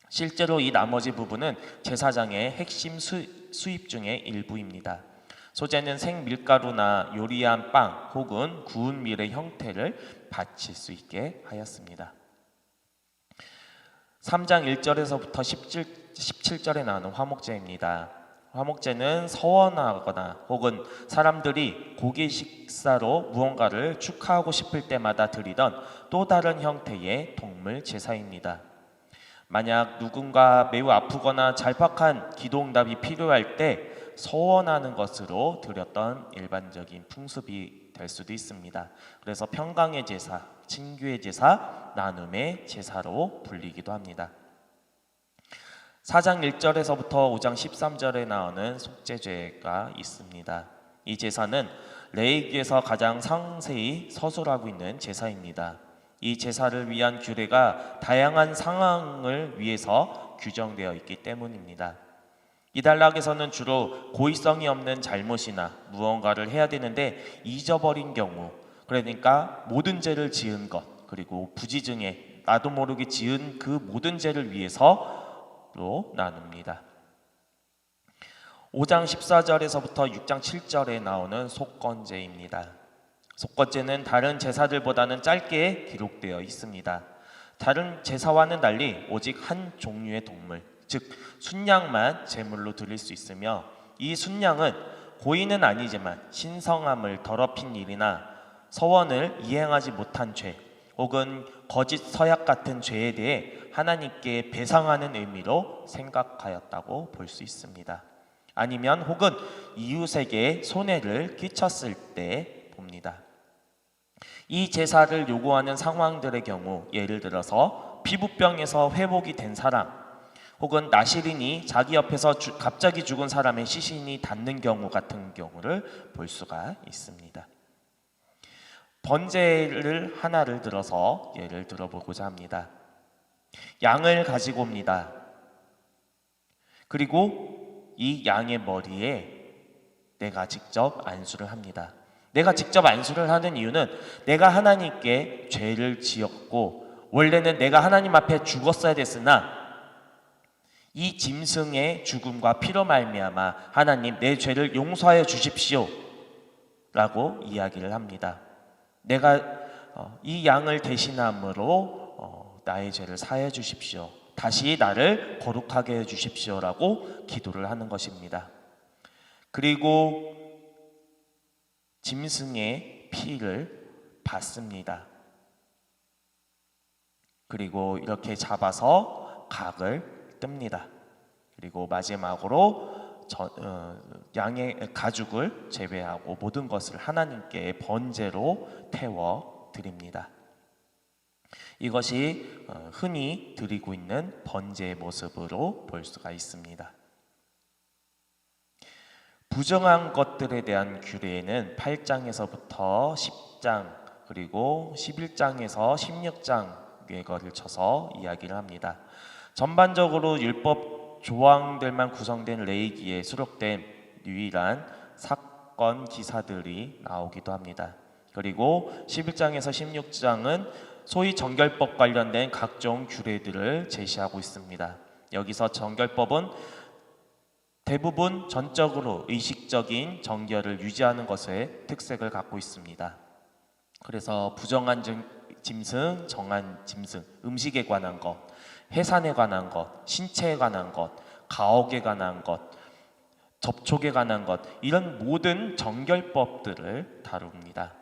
Speaker 3: 실제로 이 나머지 부분은 제사장의 핵심 수입 중의 일부입니다. 소제는 생밀가루나 요리한 빵 혹은 구운 밀의 형태를 바칠 수 있게 하였습니다. 3장 1절에서부터 17절에 나오는 화목제입니다. 화목제는 서원하거나 혹은 사람들이 고기 식사로 무언가를 축하하고 싶을 때마다 드리던 또 다른 형태의 동물 제사입니다. 만약 누군가 매우 아프거나 잘박한 기도응답이 필요할 때 서원하는 것으로 드렸던 일반적인 풍습이 될 수도 있습니다. 그래서 평강의 제사, 친교의 제사, 나눔의 제사로 불리기도 합니다. 4장 1절에서부터 5장 13절에 나오는 속죄제가 있습니다. 이 제사는 레위기에서 가장 상세히 서술하고 있는 제사입니다. 이 제사를 위한 규례가 다양한 상황을 위해서 규정되어 있기 때문입니다. 이 단락에서는 주로 고의성이 없는 잘못이나 무언가를 해야 되는데 잊어버린 경우, 그러니까 모든 죄를 지은 것, 그리고 부지중에 나도 모르게 지은 그 모든 죄를 위해서로 나눕니다. 5장 14절에서부터 6장 7절에 나오는 속건제입니다. 속건제는 다른 제사들보다는 짧게 기록되어 있습니다. 다른 제사와는 달리 오직 한 종류의 동물, 즉 순양만 제물로 드릴 수 있으며 이 순양은 고의는 아니지만 신성함을 더럽힌 일이나 서원을 이행하지 못한 죄 혹은 거짓 서약 같은 죄에 대해 하나님께 배상하는 의미로 생각하였다고 볼 수 있습니다. 아니면 혹은 이웃에게 손해를 끼쳤을 때 봅니다. 이 제사를 요구하는 상황들의 경우, 예를 들어서 피부병에서 회복이 된 사람 혹은 나시린이 자기 옆에서 갑자기 죽은 사람의 시신이 닿는 경우 같은 경우를 볼 수가 있습니다. 번제를 하나를 들어서 예를 들어보고자 합니다. 양을 가지고 옵니다. 그리고 이 양의 머리에 내가 직접 안수를 합니다. 내가 직접 안수를 하는 이유는 내가 하나님께 죄를 지었고 원래는 내가 하나님 앞에 죽었어야 됐으나 이 짐승의 죽음과 피로 말미암아 하나님 내 죄를 용서하여 주십시오 라고 이야기를 합니다. 내가 이 양을 대신함으로 나의 죄를 사해 주십시오. 다시 나를 거룩하게 해 주십시오라고 기도를 하는 것입니다. 그리고 짐승의 피를 받습니다. 그리고 이렇게 잡아서 각을 뜹니다. 그리고 마지막으로 양의 가죽을 제외하고 모든 것을 하나님께 번제로 태워 드립니다. 이것이 흔히 드리고 있는 번제의 모습으로 볼 수가 있습니다. 부정한 것들에 대한 규례에는 8장에서부터 10장 그리고 11장에서 16장의 것을 쳐서 이야기를 합니다. 전반적으로 율법 조항들만 구성된 레위기에 수록된 유일한 사건 기사들이 나오기도 합니다. 그리고 11장에서 16장은 소위 정결법 관련된 각종 규례들을 제시하고 있습니다. 여기서 정결법은 대부분 전적으로 의식적인 정결을 유지하는 것에 특색을 갖고 있습니다. 그래서 부정한 짐승, 정한 짐승, 음식에 관한 것, 해산에 관한 것, 신체에 관한 것, 가옥에 관한 것, 접촉에 관한 것, 이런 모든 정결법들을 다룹니다.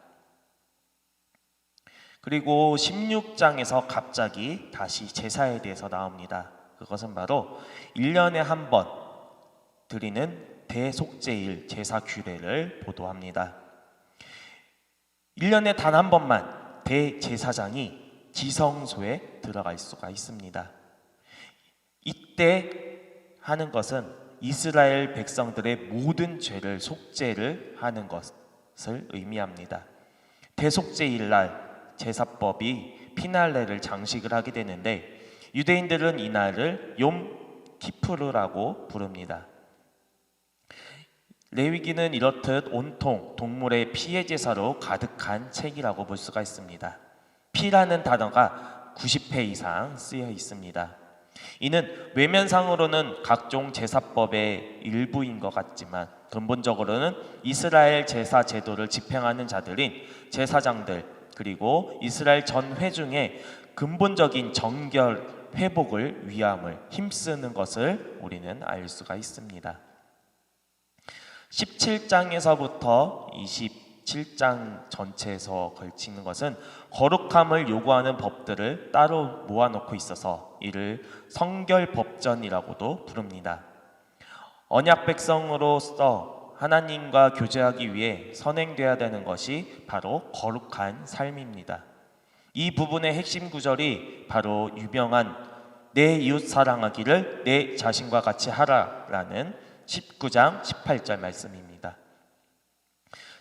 Speaker 3: 그리고 16장에서 갑자기 다시 제사에 대해서 나옵니다. 그것은 바로 1년에 한 번 드리는 대속제일 제사 규례를 보도합니다. 1년에 단 한 번만 대제사장이 지성소에 들어갈 수가 있습니다. 이때 하는 것은 이스라엘 백성들의 모든 죄를 속죄를 하는 것을 의미합니다. 대속제일날 제사법이 피날레를 장식을 하게 되는데 유대인들은 이날을 욤 키푸르라고 부릅니다. 레위기는 이렇듯 온통 동물의 피의 제사로 가득한 책이라고 볼 수가 있습니다. 피라는 단어가 90회 이상 쓰여 있습니다. 이는 외면상으로는 각종 제사법의 일부인 것 같지만 근본적으로는 이스라엘 제사 제도를 집행하는 자들인 제사장들 그리고 이스라엘 전회 중에 근본적인 정결 회복을 위함을 힘쓰는 것을 우리는 알 수가 있습니다. 17장에서부터 27장 전체에서 걸치는 것은 거룩함을 요구하는 법들을 따로 모아놓고 있어서 이를 성결법전이라고도 부릅니다. 언약 백성으로서 하나님과 교제하기 위해 선행돼야 되는 것이 바로 거룩한 삶입니다. 이 부분의 핵심 구절이 바로 유명한 내 이웃 사랑하기를 내 자신과 같이 하라라는 19장 18절 말씀입니다.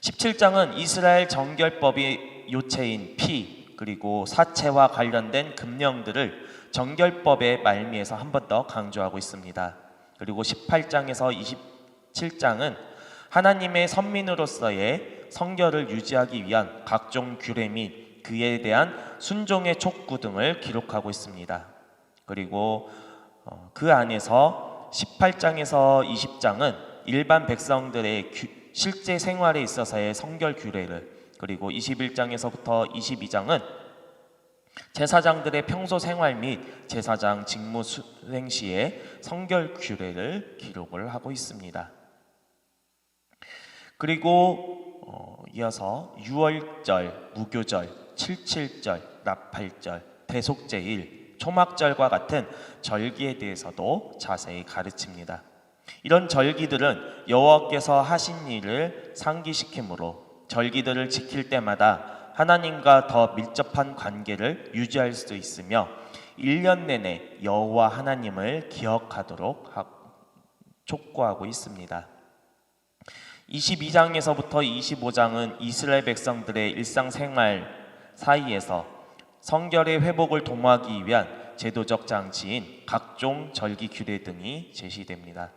Speaker 3: 17장은 이스라엘 정결법이 요체인 피 그리고 사체와 관련된 금령들을 정결법의 말미에서 한 번 더 강조하고 있습니다. 그리고 18장에서 27장은 하나님의 선민으로서의 성결을 유지하기 위한 각종 규례 및 그에 대한 순종의 촉구 등을 기록하고 있습니다. 그리고 그 안에서 18장에서 20장은 일반 백성들의 실제 생활에 있어서의 성결 규례를 그리고 21장에서부터 22장은 제사장들의 평소 생활 및 제사장 직무 수행 시의 성결 규례를 기록을 하고 있습니다. 그리고 이어서 유월절, 무교절, 칠칠절, 나팔절, 대속제일, 초막절과 같은 절기에 대해서도 자세히 가르칩니다. 이런 절기들은 여호와께서 하신 일을 상기시키므로 절기들을 지킬 때마다 하나님과 더 밀접한 관계를 유지할 수 있으며 1년 내내 여호와 하나님을 기억하도록 촉구하고 있습니다. 22장에서부터 25장은 이스라엘 백성들의 일상생활 사이에서 성결의 회복을 도모하기 위한 제도적 장치인 각종 절기 규례 등이 제시됩니다.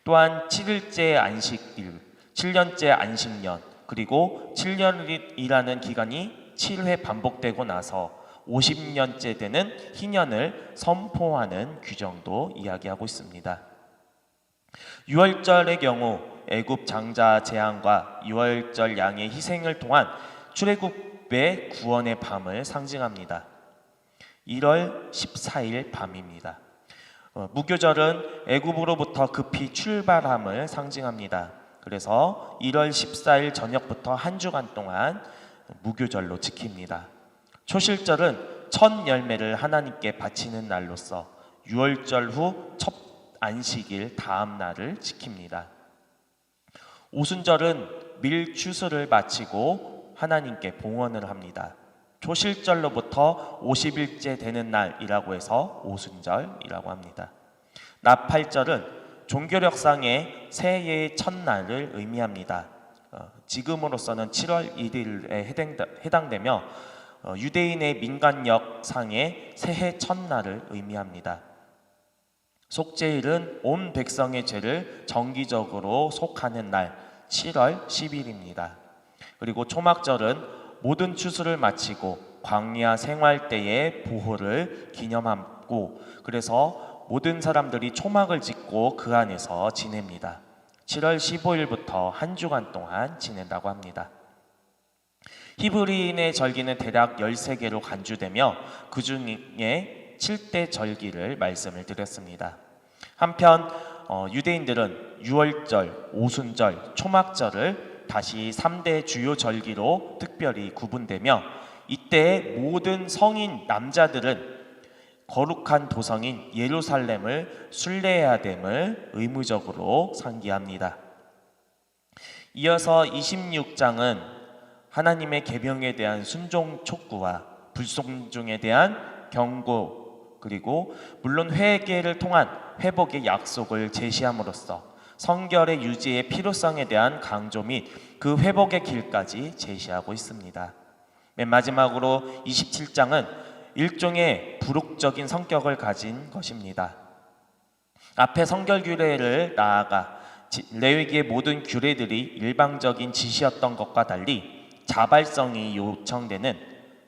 Speaker 3: 또한 7일째 안식일, 7년째 안식년, 그리고 7년이라는 기간이 7회 반복되고 나서 50년째 되는 희년을 선포하는 규정도 이야기하고 있습니다. 유월절의 경우 애굽 장자 재앙과 유월절 양의 희생을 통한 출애굽의 구원의 밤을 상징합니다. 1월 14일 밤입니다. 무교절은 애굽으로부터 급히 출발함을 상징합니다. 그래서 1월 14일 저녁부터 한 주간 동안 무교절로 지킵니다. 초실절은 첫 열매를 하나님께 바치는 날로서 유월절 후 첫 안식일 다음 날을 지킵니다. 오순절은 밀 추수를 마치고 하나님께 봉헌을 합니다. 초실절로부터 50일째 되는 날이라고 해서 오순절이라고 합니다. 나팔절은 종교력상의 새해의 첫날을 의미합니다. 지금으로서는 7월 1일에 해당되며 유대인의 민간력상의 새해 첫날을 의미합니다. 속죄일은 온 백성의 죄를 정기적으로 속하는 날 7월 10일입니다. 그리고 초막절은 모든 추수를 마치고 광야 생활 때의 보호를 기념하고 그래서 모든 사람들이 초막을 짓고 그 안에서 지냅니다. 7월 15일부터 한 주간 동안 지낸다고 합니다. 히브리인의 절기는 대략 13개로 간주되며 그 중에 7대 절기를 말씀을 드렸습니다. 한편 유대인들은 유월절, 오순절, 초막절을 다시 3대 주요 절기로 특별히 구분되며 이때 모든 성인 남자들은 거룩한 도성인 예루살렘을 순례해야 됨을 의무적으로 상기합니다. 이어서 26장은 하나님의 계명에 대한 순종 촉구와 불순종에 대한 경고 그리고 물론 회개를 통한 회복의 약속을 제시함으로써 성결의 유지의 필요성에 대한 강조 및 그 회복의 길까지 제시하고 있습니다. 맨 마지막으로 27장은 일종의 부록적인 성격을 가진 것입니다. 앞에 성결 규례를 나아가 레위기의 모든 규례들이 일방적인 지시였던 것과 달리 자발성이 요청되는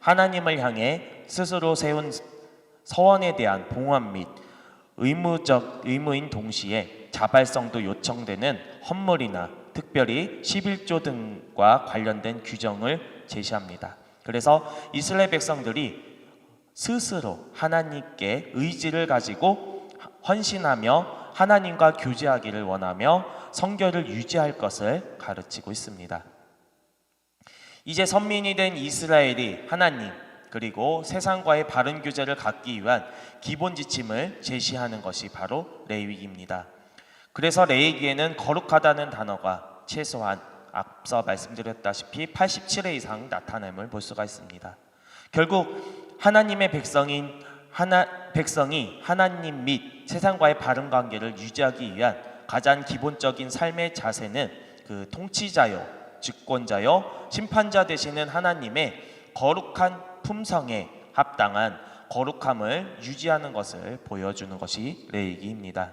Speaker 3: 하나님을 향해 스스로 세운 서원에 대한 봉헌 및 의무인 동시에 자발성도 요청되는 헌물이나 특별히 11조 등과 관련된 규정을 제시합니다. 그래서 이스라엘 백성들이 스스로 하나님께 의지를 가지고 헌신하며 하나님과 교제하기를 원하며 성결을 유지할 것을 가르치고 있습니다. 이제 선민이 된 이스라엘이 하나님 그리고 세상과의 바른 교제를 갖기 위한 기본 지침을 제시하는 것이 바로 레위기입니다. 그래서 레위기에는 거룩하다는 단어가 최소한 앞서 말씀드렸다시피 87회 이상 나타남을 볼 수가 있습니다. 결국 하나님의 백성이 하나님 및 세상과의 바른 관계를 유지하기 위한 가장 기본적인 삶의 자세는 그 통치자요, 주권자요, 심판자 되시는 하나님의 거룩한 품성에 합당한 거룩함을 유지하는 것을 보여주는 것이 레위기입니다.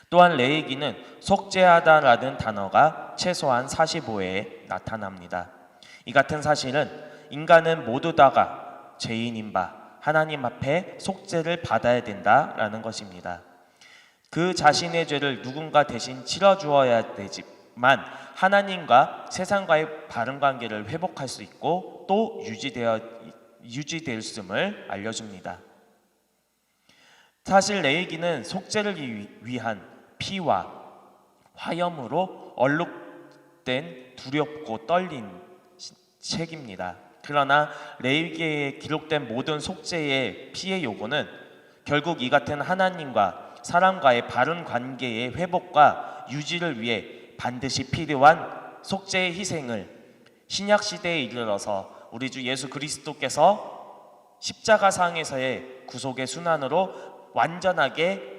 Speaker 3: 또한 레위기는 속죄하다라는 단어가 최소한 45회에 나타납니다. 이 같은 사실은 인간은 모두 다가 죄인인 바 하나님 앞에 속죄를 받아야 된다라는 것입니다. 그 자신의 죄를 누군가 대신 치러주어야 되지만 하나님과 세상과의 바른 관계를 회복할 수 있고 또 유지될 수임을 알려줍니다. 사실 레위기는 속죄를 위한 피와 화염으로 된 두렵고 떨린 책입니다. 그러나 레위기에 기록된 모든 속죄의 피해 요구는 결국 이 같은 하나님과 사람과의 바른 관계의 회복과 유지를 위해 반드시 필요한 속죄의 희생을 신약 시대에 이르러서 우리 주 예수 그리스도께서 십자가상에서의 구속의 순환으로 완전하게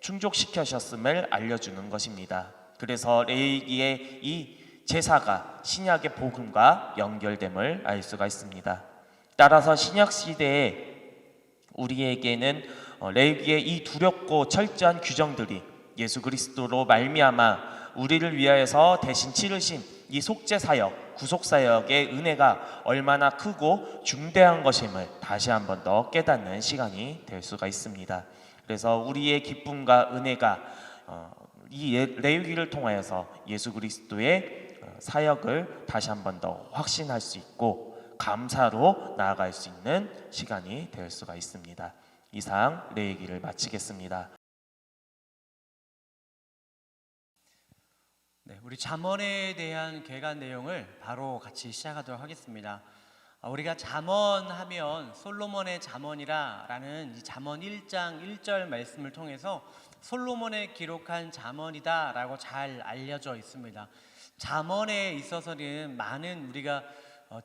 Speaker 3: 충족시켜셨음을 알려주는 것입니다. 그래서 레위기의 이 제사가 신약의 복음과 연결됨을 알 수가 있습니다. 따라서 신약 시대에 우리에게는 레위기의 이 두렵고 철저한 규정들이 예수 그리스도로 말미암아 우리를 위하여서 대신 치르신 이 속죄 사역, 구속 사역의 은혜가 얼마나 크고 중대한 것임을 다시 한 번 더 깨닫는 시간이 될 수가 있습니다. 그래서 우리의 기쁨과 은혜가 이 레위기를 통하여서 예수 그리스도의 사역을 다시 한 번 더 확신할 수 있고 감사로 나아갈 수 있는 시간이 될 수가 있습니다. 이상 레위기를 마치겠습니다.
Speaker 4: 네, 우리 잠언에 대한 개관 내용을 바로 같이 시작하도록 하겠습니다. 우리가 잠언하면 솔로몬의 잠언이라는 이 잠언 1장 1절 말씀을 통해서 솔로몬에 기록한 잠언이다라고 잘 알려져 있습니다. 잠언에 있어서는 많은 우리가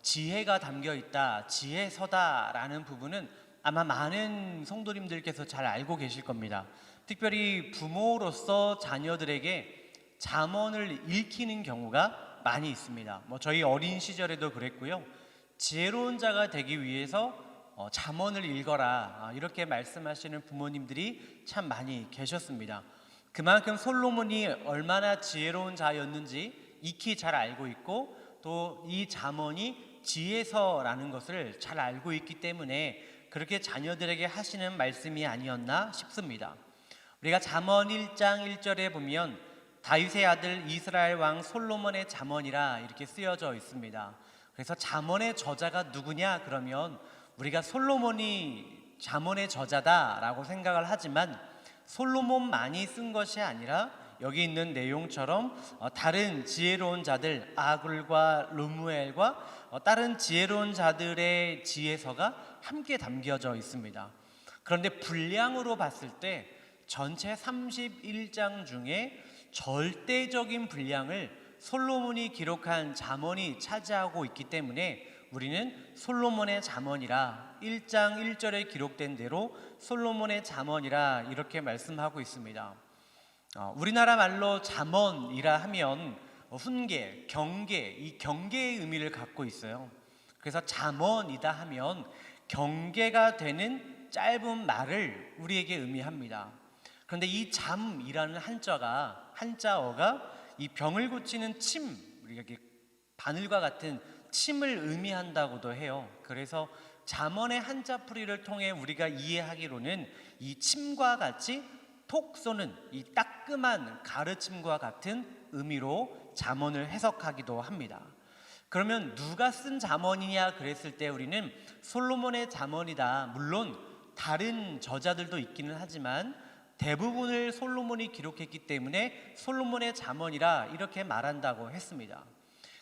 Speaker 4: 지혜가 담겨 있다, 지혜서다라는 부분은 아마 많은 성도님들께서 잘 알고 계실 겁니다. 특별히 부모로서 자녀들에게 잠언을 읽히는 경우가 많이 있습니다. 저희 어린 시절에도 그랬고요. 지혜로운 자가 되기 위해서 잠언을 읽어라 이렇게 말씀하시는 부모님들이 참 많이 계셨습니다. 그만큼 솔로몬이 얼마나 지혜로운 자였는지 익히 잘 알고 있고 또 이 잠언이 지혜서라는 것을 잘 알고 있기 때문에 그렇게 자녀들에게 하시는 말씀이 아니었나 싶습니다. 우리가 잠언 1장 1절에 보면 다윗의 아들 이스라엘 왕 솔로몬의 잠언이라 이렇게 쓰여져 있습니다. 그래서 잠언의 저자가 누구냐 그러면 우리가 솔로몬이 잠언의 저자다라고 생각을 하지만 솔로몬만이 쓴 것이 아니라 여기 있는 내용처럼 다른 지혜로운 자들 아굴과 르무엘과 다른 지혜로운 자들의 지혜서가 함께 담겨져 있습니다. 그런데 분량으로 봤을 때 전체 31장 중에 절대적인 분량을 솔로몬이 기록한 잠언이 차지하고 있기 때문에 우리는 솔로몬의 잠언이라 1장 1절에 기록된 대로 솔로몬의 잠언이라 이렇게 말씀하고 있습니다. 우리나라 말로 잠언이라 하면 훈계, 경계, 이 경계의 의미를 갖고 있어요. 그래서 잠언이다 하면 경계가 되는 짧은 말을 우리에게 의미합니다. 그런데 이 잠이라는 한자어가 이 병을 고치는 침, 우리가 바늘과 같은 침을 의미한다고도 해요. 그래서 잠언의 한자풀이를 통해 우리가 이해하기로는 이 침과 같이 톡 쏘는 이 따끔한 가르침과 같은 의미로 잠언을 해석하기도 합니다. 그러면 누가 쓴 잠언이냐 그랬을 때 우리는 솔로몬의 잠언이다. 물론 다른 저자들도 있기는 하지만 대부분을 솔로몬이 기록했기 때문에 솔로몬의 잠언이라 이렇게 말한다고 했습니다.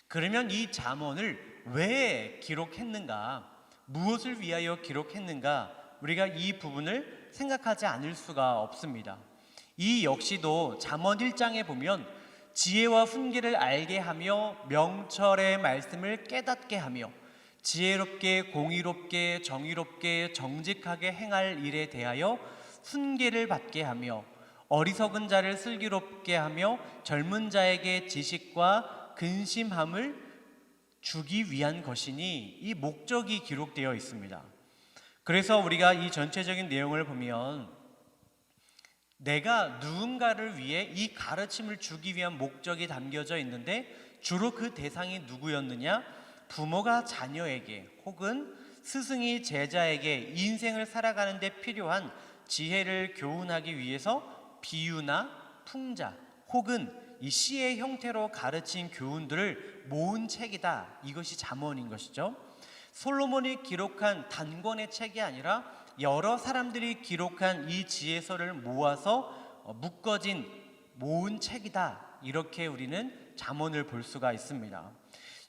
Speaker 4: 그러면 이 잠언을 왜 기록했는가? 무엇을 위하여 기록했는가? 우리가 이 부분을 생각하지 않을 수가 없습니다. 이 역시도 잠언 1장에 보면 지혜와 훈계를 알게 하며 명철의 말씀을 깨닫게 하며 지혜롭게 공의롭게 정의롭게 정직하게 행할 일에 대하여 훈계를 받게 하며 어리석은 자를 슬기롭게 하며 젊은 자에게 지식과 근심함을 주기 위한 것이니 이 목적이 기록되어 있습니다. 그래서 우리가 이 전체적인 내용을 보면 내가 누군가를 위해 이 가르침을 주기 위한 목적이 담겨져 있는데 주로 그 대상이 누구였느냐? 부모가 자녀에게 혹은 스승이 제자에게 인생을 살아가는 데 필요한 지혜를 교훈하기 위해서 비유나 풍자 혹은 이 시의 형태로 가르친 교훈들을 모은 책이다. 이것이 잠언인 것이죠. 솔로몬이 기록한 단권의 책이 아니라 여러 사람들이 기록한 이 지혜서를 모아서 묶어진 모은 책이다. 이렇게 우리는 잠언을 볼 수가 있습니다.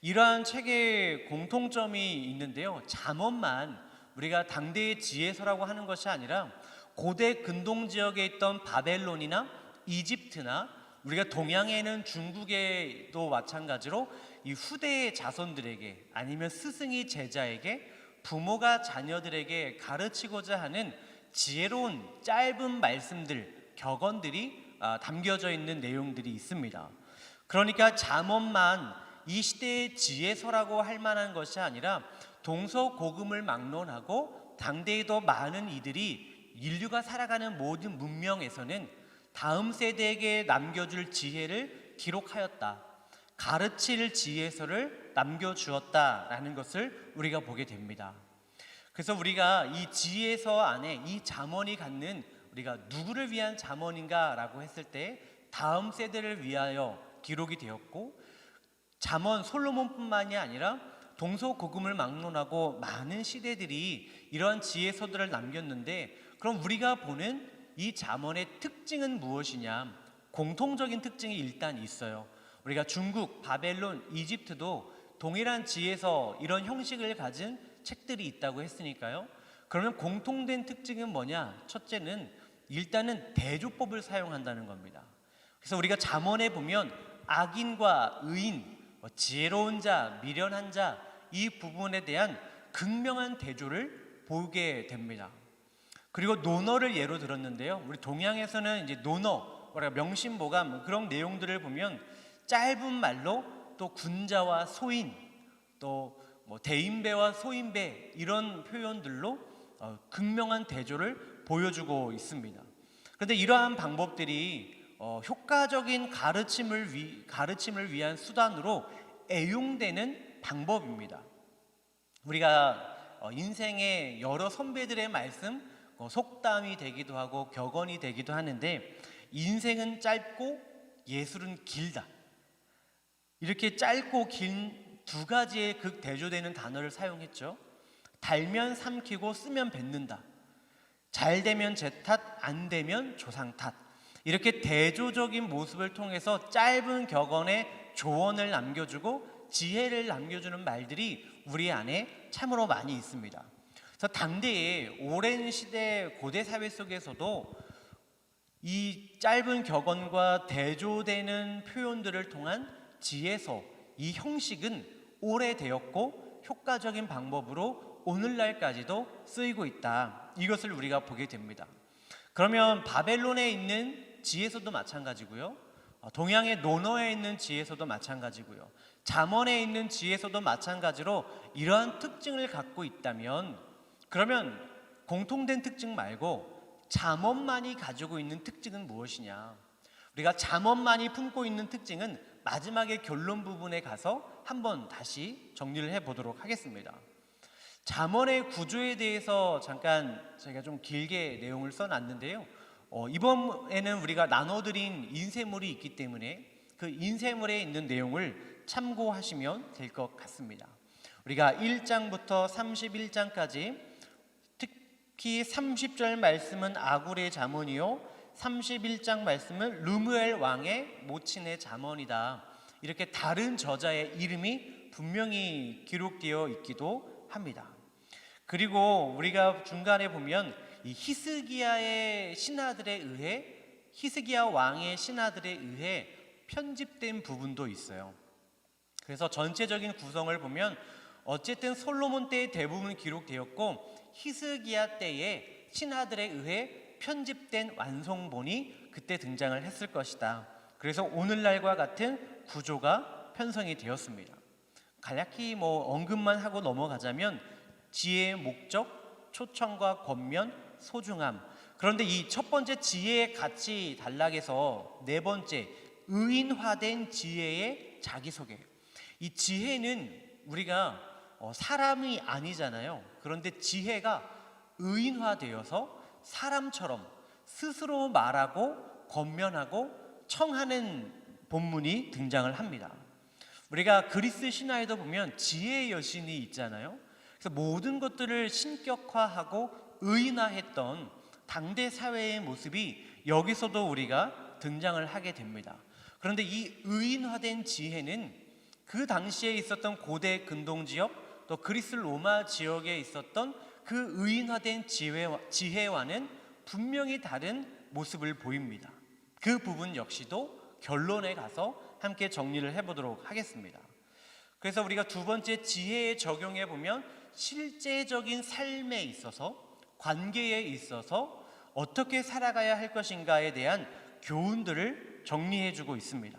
Speaker 4: 이러한 책의 공통점이 있는데요. 잠언만 우리가 당대의 지혜서라고 하는 것이 아니라 고대 근동 지역에 있던 바벨론이나 이집트나 우리가 동양에 있는 중국에도 마찬가지로 이 후대의 자손들에게 아니면 스승이 제자에게 부모가 자녀들에게 가르치고자 하는 지혜로운 짧은 말씀들, 격언들이 담겨져 있는 내용들이 있습니다. 그러니까 잠언만 이 시대의 지혜서라고 할 만한 것이 아니라 동서고금을 막론하고 당대의 더 많은 이들이 인류가 살아가는 모든 문명에서는 다음 세대에게 남겨줄 지혜를 기록하였다. 가르칠 지혜서를 남겨주었다라는 것을 우리가 보게 됩니다. 그래서 우리가 이 지혜서 안에 이 잠언이 갖는 우리가 누구를 위한 잠언인가라고 했을 때 다음 세대를 위하여 기록이 되었고 잠언 솔로몬뿐만이 아니라 동서고금을 막론하고 많은 시대들이 이러한 지혜서들을 남겼는데 그럼 우리가 보는 이 잠언의 특징은 무엇이냐? 공통적인 특징이 일단 있어요. 우리가 중국, 바벨론, 이집트도 동일한 지혜서 이런 형식을 가진 책들이 있다고 했으니까요. 그러면 공통된 특징은 뭐냐? 첫째는 일단은 대조법을 사용한다는 겁니다. 그래서 우리가 잠언에 보면 악인과 의인, 지혜로운 자, 미련한 자 이 부분에 대한 극명한 대조를 보게 됩니다. 그리고 논어를 예로 들었는데요. 우리 동양에서는 이제 논어, 명심보감 그런 내용들을 보면 짧은 말로 또 군자와 소인, 또 뭐 대인배와 소인배 이런 표현들로 극명한 대조를 보여주고 있습니다. 그런데 이러한 방법들이 효과적인 가르침을 위한 수단으로 애용되는 방법입니다. 우리가 인생의 여러 선배들의 말씀, 속담이 되기도 하고 격언이 되기도 하는데 인생은 짧고 예술은 길다. 이렇게 짧고 긴 두 가지의 극대조되는 단어를 사용했죠. 달면 삼키고 쓰면 뱉는다. 잘 되면 제 탓, 안 되면 조상 탓. 이렇게 대조적인 모습을 통해서 짧은 격언에 조언을 남겨주고 지혜를 남겨주는 말들이 우리 안에 참으로 많이 있습니다. 그래서 당대의 오랜 시대 고대 사회 속에서도 이 짧은 격언과 대조되는 표현들을 통한 지혜서, 이 형식은 오래되었고 효과적인 방법으로 오늘날까지도 쓰이고 있다. 이것을 우리가 보게 됩니다. 그러면 바벨론에 있는 지혜서도 마찬가지고요. 동양의 논어에 있는 지혜서도 마찬가지고요. 잠언에 있는 지혜서도 마찬가지로 이러한 특징을 갖고 있다면 그러면 공통된 특징 말고 잠언만이 가지고 있는 특징은 무엇이냐? 우리가 잠언만이 품고 있는 특징은 마지막에 결론 부분에 가서 한번 다시 정리를 해보도록 하겠습니다. 잠언의 구조에 대해서 잠깐 제가 좀 길게 내용을 써놨는데요. 이번에는 우리가 나눠드린 인쇄물이 있기 때문에 그 인쇄물에 있는 내용을 참고하시면 될 것 같습니다. 우리가 1장부터 31장까지 특히 30절 말씀은 아굴의 잠언이요 31장 말씀은 르무엘 왕의 모친의 잠언이다. 이렇게 다른 저자의 이름이 분명히 기록되어 있기도 합니다. 그리고 우리가 중간에 보면 이 히스기야의 신하들에 의해 히스기야 왕의 신하들에 의해 편집된 부분도 있어요. 그래서 전체적인 구성을 보면 어쨌든 솔로몬 때에 대부분 기록되었고 히스기야 때에 신하들에 의해 편집된 완성본이 그때 등장을 했을 것이다. 그래서 오늘날과 같은 구조가 편성이 되었습니다. 간략히 언급만 하고 넘어가자면 지혜의 목적, 초청과 권면, 소중함. 그런데 이 첫 번째 지혜의 가치 단락에서 네 번째 의인화된 지혜의 자기소개. 이 지혜는 우리가 사람이 아니잖아요. 그런데 지혜가 의인화되어서 사람처럼 스스로 말하고 권면하고 청하는 본문이 등장을 합니다. 우리가 그리스 신화에도 보면 지혜의 여신이 있잖아요. 그래서 모든 것들을 신격화하고 의인화했던 당대 사회의 모습이 여기서도 우리가 등장을 하게 됩니다. 그런데 이 의인화된 지혜는 그 당시에 있었던 고대 근동 지역 또 그리스 로마 지역에 있었던 그 의인화된 지혜와는 분명히 다른 모습을 보입니다. 그 부분 역시도 결론에 가서 함께 정리를 해보도록 하겠습니다. 그래서 우리가 두 번째 지혜에 적용해 보면 실제적인 삶에 있어서 관계에 있어서 어떻게 살아가야 할 것인가에 대한 교훈들을 정리해 주고 있습니다.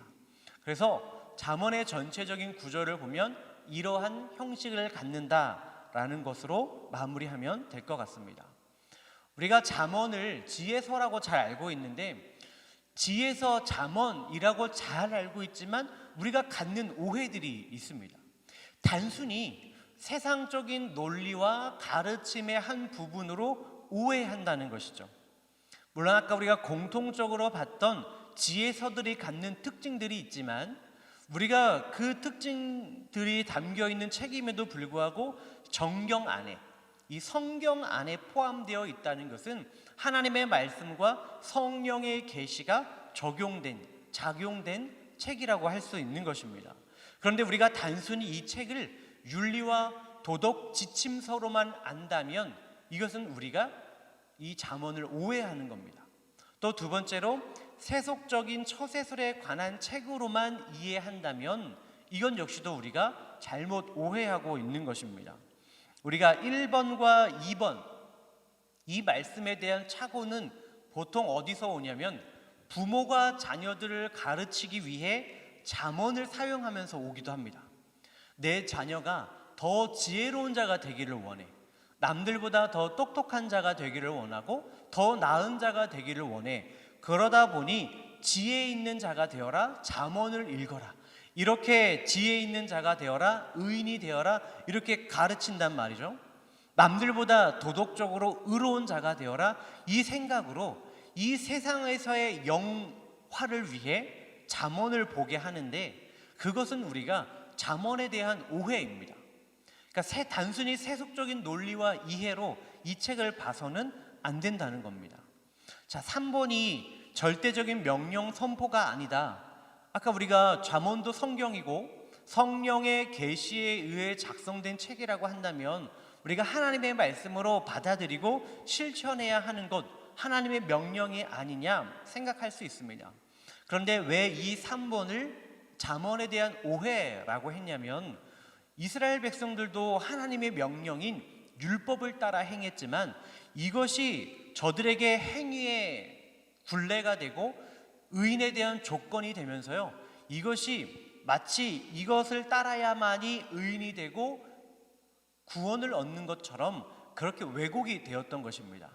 Speaker 4: 그래서 잠언의 전체적인 구조를 보면 이러한 형식을 갖는다라는 것으로 마무리하면 될 것 같습니다. 우리가 잠언을 지혜서라고 잘 알고 있는데 지혜서 잠언이라고 잘 알고 있지만 우리가 갖는 오해들이 있습니다. 단순히 세상적인 논리와 가르침의 한 부분으로 오해한다는 것이죠. 물론 아까 우리가 공통적으로 봤던 지혜서들이 갖는 특징들이 있지만 우리가 그 특징들이 담겨 있는 책임에도 불구하고 정경 안에, 이 성경 안에 포함되어 있다는 것은 하나님의 말씀과 성령의 계시가 작용된 책이라고 할 수 있는 것입니다. 그런데 우리가 단순히 이 책을 윤리와 도덕 지침서로만 안다면 이것은 우리가 이 잠언을 오해하는 겁니다. 또 두 번째로 세속적인 처세술에 관한 책으로만 이해한다면 이건 역시도 우리가 잘못 오해하고 있는 것입니다. 우리가 1번과 2번 이 말씀에 대한 착오는 보통 어디서 오냐면 부모가 자녀들을 가르치기 위해 잠언을 사용하면서 오기도 합니다. 내 자녀가 더 지혜로운 자가 되기를 원해. 남들보다 더 똑똑한 자가 되기를 원하고 더 나은 자가 되기를 원해. 그러다 보니 지혜 있는 자가 되어라, 잠언을 읽어라. 이렇게 지혜 있는 자가 되어라, 의인이 되어라 이렇게 가르친단 말이죠. 남들보다 도덕적으로 의로운 자가 되어라 이 생각으로 이 세상에서의 영화를 위해 잠언을 보게 하는데 그것은 우리가 잠언에 대한 오해입니다. 그러니까 단순히 세속적인 논리와 이해로 이 책을 봐서는 안 된다는 겁니다. 자, 3번이 절대적인 명령 선포가 아니다. 아까 우리가 잠언도 성경이고 성령의 계시에 의해 작성된 책이라고 한다면 우리가 하나님의 말씀으로 받아들이고 실천해야 하는 것 하나님의 명령이 아니냐 생각할 수 있습니다. 그런데 왜 이 3번을 잠언에 대한 오해라고 했냐면 이스라엘 백성들도 하나님의 명령인 율법을 따라 행했지만 이것이 저들에게 행위의 굴레가 되고 의인에 대한 조건이 되면서요. 이것이 마치 이것을 따라야만이 의인이 되고 구원을 얻는 것처럼 그렇게 왜곡이 되었던 것입니다.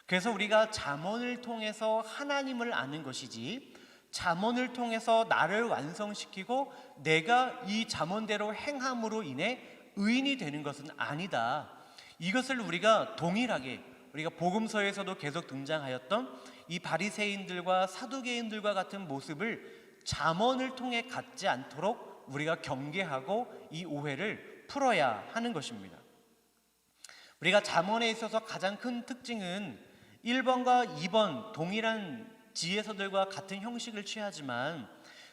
Speaker 4: 그래서 우리가 잠언을 통해서 하나님을 아는 것이지 잠언을 통해서 나를 완성시키고 내가 이 잠언대로 행함으로 인해 의인이 되는 것은 아니다. 이것을 우리가 동일하게 우리가 복음서에서도 계속 등장하였던 이 바리새인들과 사두개인들과 같은 모습을 잠언을 통해 갖지 않도록 우리가 경계하고 이 오해를 풀어야 하는 것입니다. 우리가 잠언에 있어서 가장 큰 특징은 1번과 2번 동일한 지혜서들과 같은 형식을 취하지만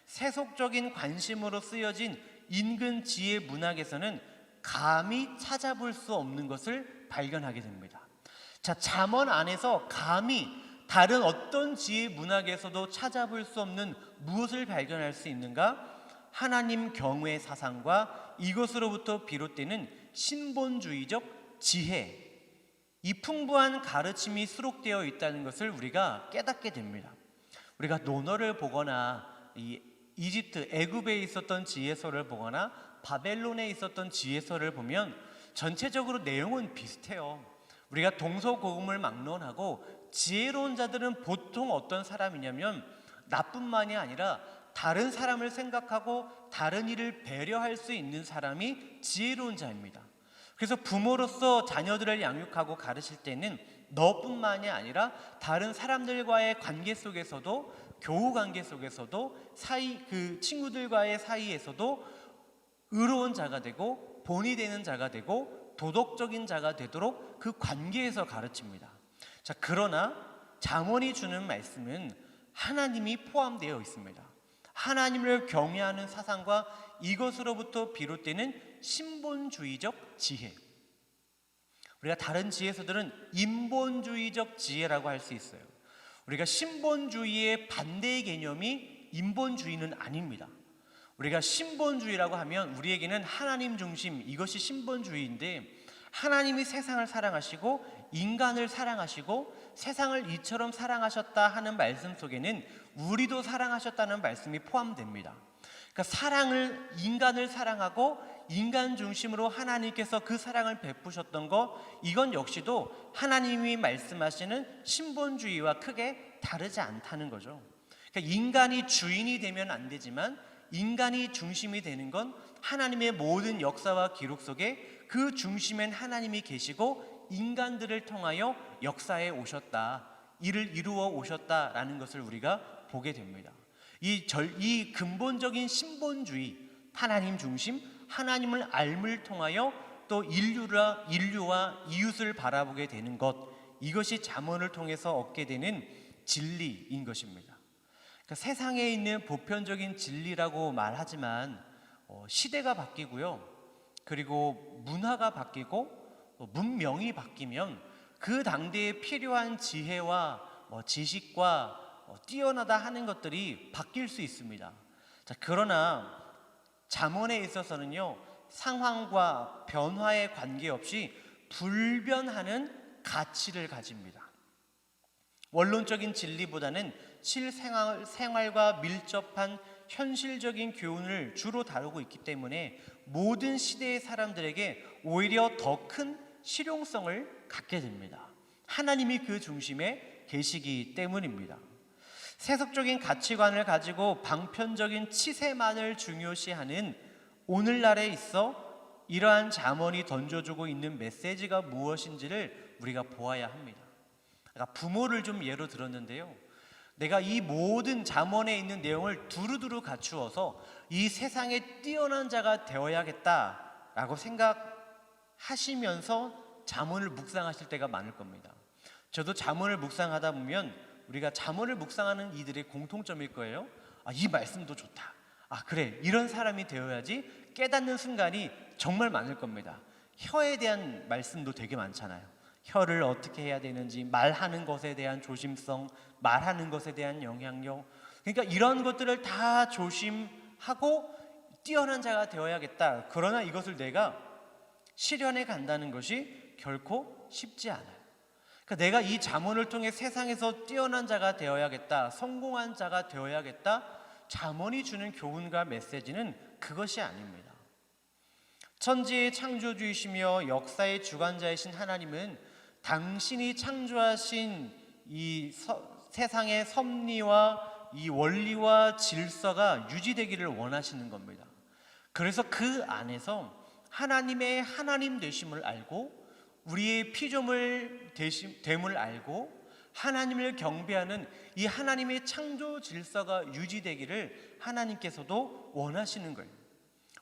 Speaker 4: 세속적인 관심으로 쓰여진 인근 지혜 문학에서는 감히 찾아볼 수 없는 것을 발견하게 됩니다. 자, 잠언 안에서 감히 다른 어떤 지혜 문학에서도 찾아볼 수 없는 무엇을 발견할 수 있는가? 하나님 경외 사상과 이것으로부터 비롯되는 신본주의적 지혜, 이 풍부한 가르침이 수록되어 있다는 것을 우리가 깨닫게 됩니다. 우리가 논어를 보거나 이 이집트, 애굽에 있었던 지혜서를 보거나 바벨론에 있었던 지혜서를 보면 전체적으로 내용은 비슷해요. 우리가 동서고금을 막론하고 지혜로운 자들은 보통 어떤 사람이냐면 나뿐만이 아니라 다른 사람을 생각하고 다른 이를 배려할 수 있는 사람이 지혜로운 자입니다. 그래서 부모로서 자녀들을 양육하고 가르칠 때는 너뿐만이 아니라 다른 사람들과의 관계 속에서도 교우 관계 속에서도 그 친구들과의 사이에서도 의로운 자가 되고 본이 되는 자가 되고 도덕적인 자가 되도록 그 관계에서 가르칩니다. 자, 그러나 잠언이 주는 말씀은 하나님이 포함되어 있습니다. 하나님을 경외하는 사상과 이것으로부터 비롯되는 신본주의적 지혜. 우리가 다른 지혜서들은 인본주의적 지혜라고 할 수 있어요. 우리가 신본주의의 반대의 개념이 인본주의는 아닙니다. 우리가 신본주의라고 하면 우리에게는 하나님 중심, 이것이 신본주의인데, 하나님이 세상을 사랑하시고 인간을 사랑하시고 세상을 이처럼 사랑하셨다 하는 말씀 속에는 우리도 사랑하셨다는 말씀이 포함됩니다. 그러니까 인간을 사랑하고 인간 중심으로 하나님께서 그 사랑을 베푸셨던 것, 이건 역시도 하나님이 말씀하시는 신본주의와 크게 다르지 않다는 거죠. 그러니까 인간이 주인이 되면 안 되지만 인간이 중심이 되는 건 하나님의 모든 역사와 기록 속에 그 중심엔 하나님이 계시고 인간들을 통하여 역사에 오셨다, 이를 이루어 오셨다라는 것을 우리가 보게 됩니다. 이 근본적인 신본주의, 하나님 중심, 하나님을 알물 통하여 또 인류와 이웃을 바라보게 되는 것, 이것이 잠언을 통해서 얻게 되는 진리인 것입니다. 그러니까 세상에 있는 보편적인 진리라고 말하지만 시대가 바뀌고요, 그리고 문화가 바뀌고 문명이 바뀌면 그 당대에 필요한 지혜와 지식과 뛰어나다 하는 것들이 바뀔 수 있습니다. 자, 그러나 잠언에 있어서는요, 상황과 변화에 관계없이 불변하는 가치를 가집니다. 원론적인 진리보다는 실생활과 밀접한 현실적인 교훈을 주로 다루고 있기 때문에 모든 시대의 사람들에게 오히려 더 큰 실용성을 갖게 됩니다. 하나님이 그 중심에 계시기 때문입니다. 세속적인 가치관을 가지고 방편적인 치세만을 중요시하는 오늘날에 있어 이러한 잠언이 던져주고 있는 메시지가 무엇인지를 우리가 보아야 합니다. 그러니까 부모를 좀 예로 들었는데요, 내가 이 모든 잠언에 있는 내용을 두루두루 갖추어서 이 세상에 뛰어난 자가 되어야겠다라고 생각하시면서 잠언을 묵상하실 때가 많을 겁니다. 저도 잠언을 묵상하다 보면 우리가 잠언을 묵상하는 이들의 공통점일 거예요. 이 말씀도 좋다. 그래, 이런 사람이 되어야지 깨닫는 순간이 정말 많을 겁니다. 혀에 대한 말씀도 되게 많잖아요. 혀를 어떻게 해야 되는지, 말하는 것에 대한 조심성, 말하는 것에 대한 영향력, 그러니까 이런 것들을 다 조심하고 뛰어난 자가 되어야겠다. 그러나 이것을 내가 실현해 간다는 것이 결코 쉽지 않아요. 그러니까 내가 이 잠언을 통해 세상에서 뛰어난 자가 되어야겠다, 성공한 자가 되어야겠다, 잠언이 주는 교훈과 메시지는 그것이 아닙니다. 천지의 창조주이시며 역사의 주관자이신 하나님은 당신이 창조하신 이 세상의 섭리와 이 원리와 질서가 유지되기를 원하시는 겁니다. 그래서 그 안에서 하나님의 하나님 되심을 알고 우리의 피조물 됨을 알고 하나님을 경배하는 이 하나님의 창조 질서가 유지되기를 하나님께서도 원하시는 거예요.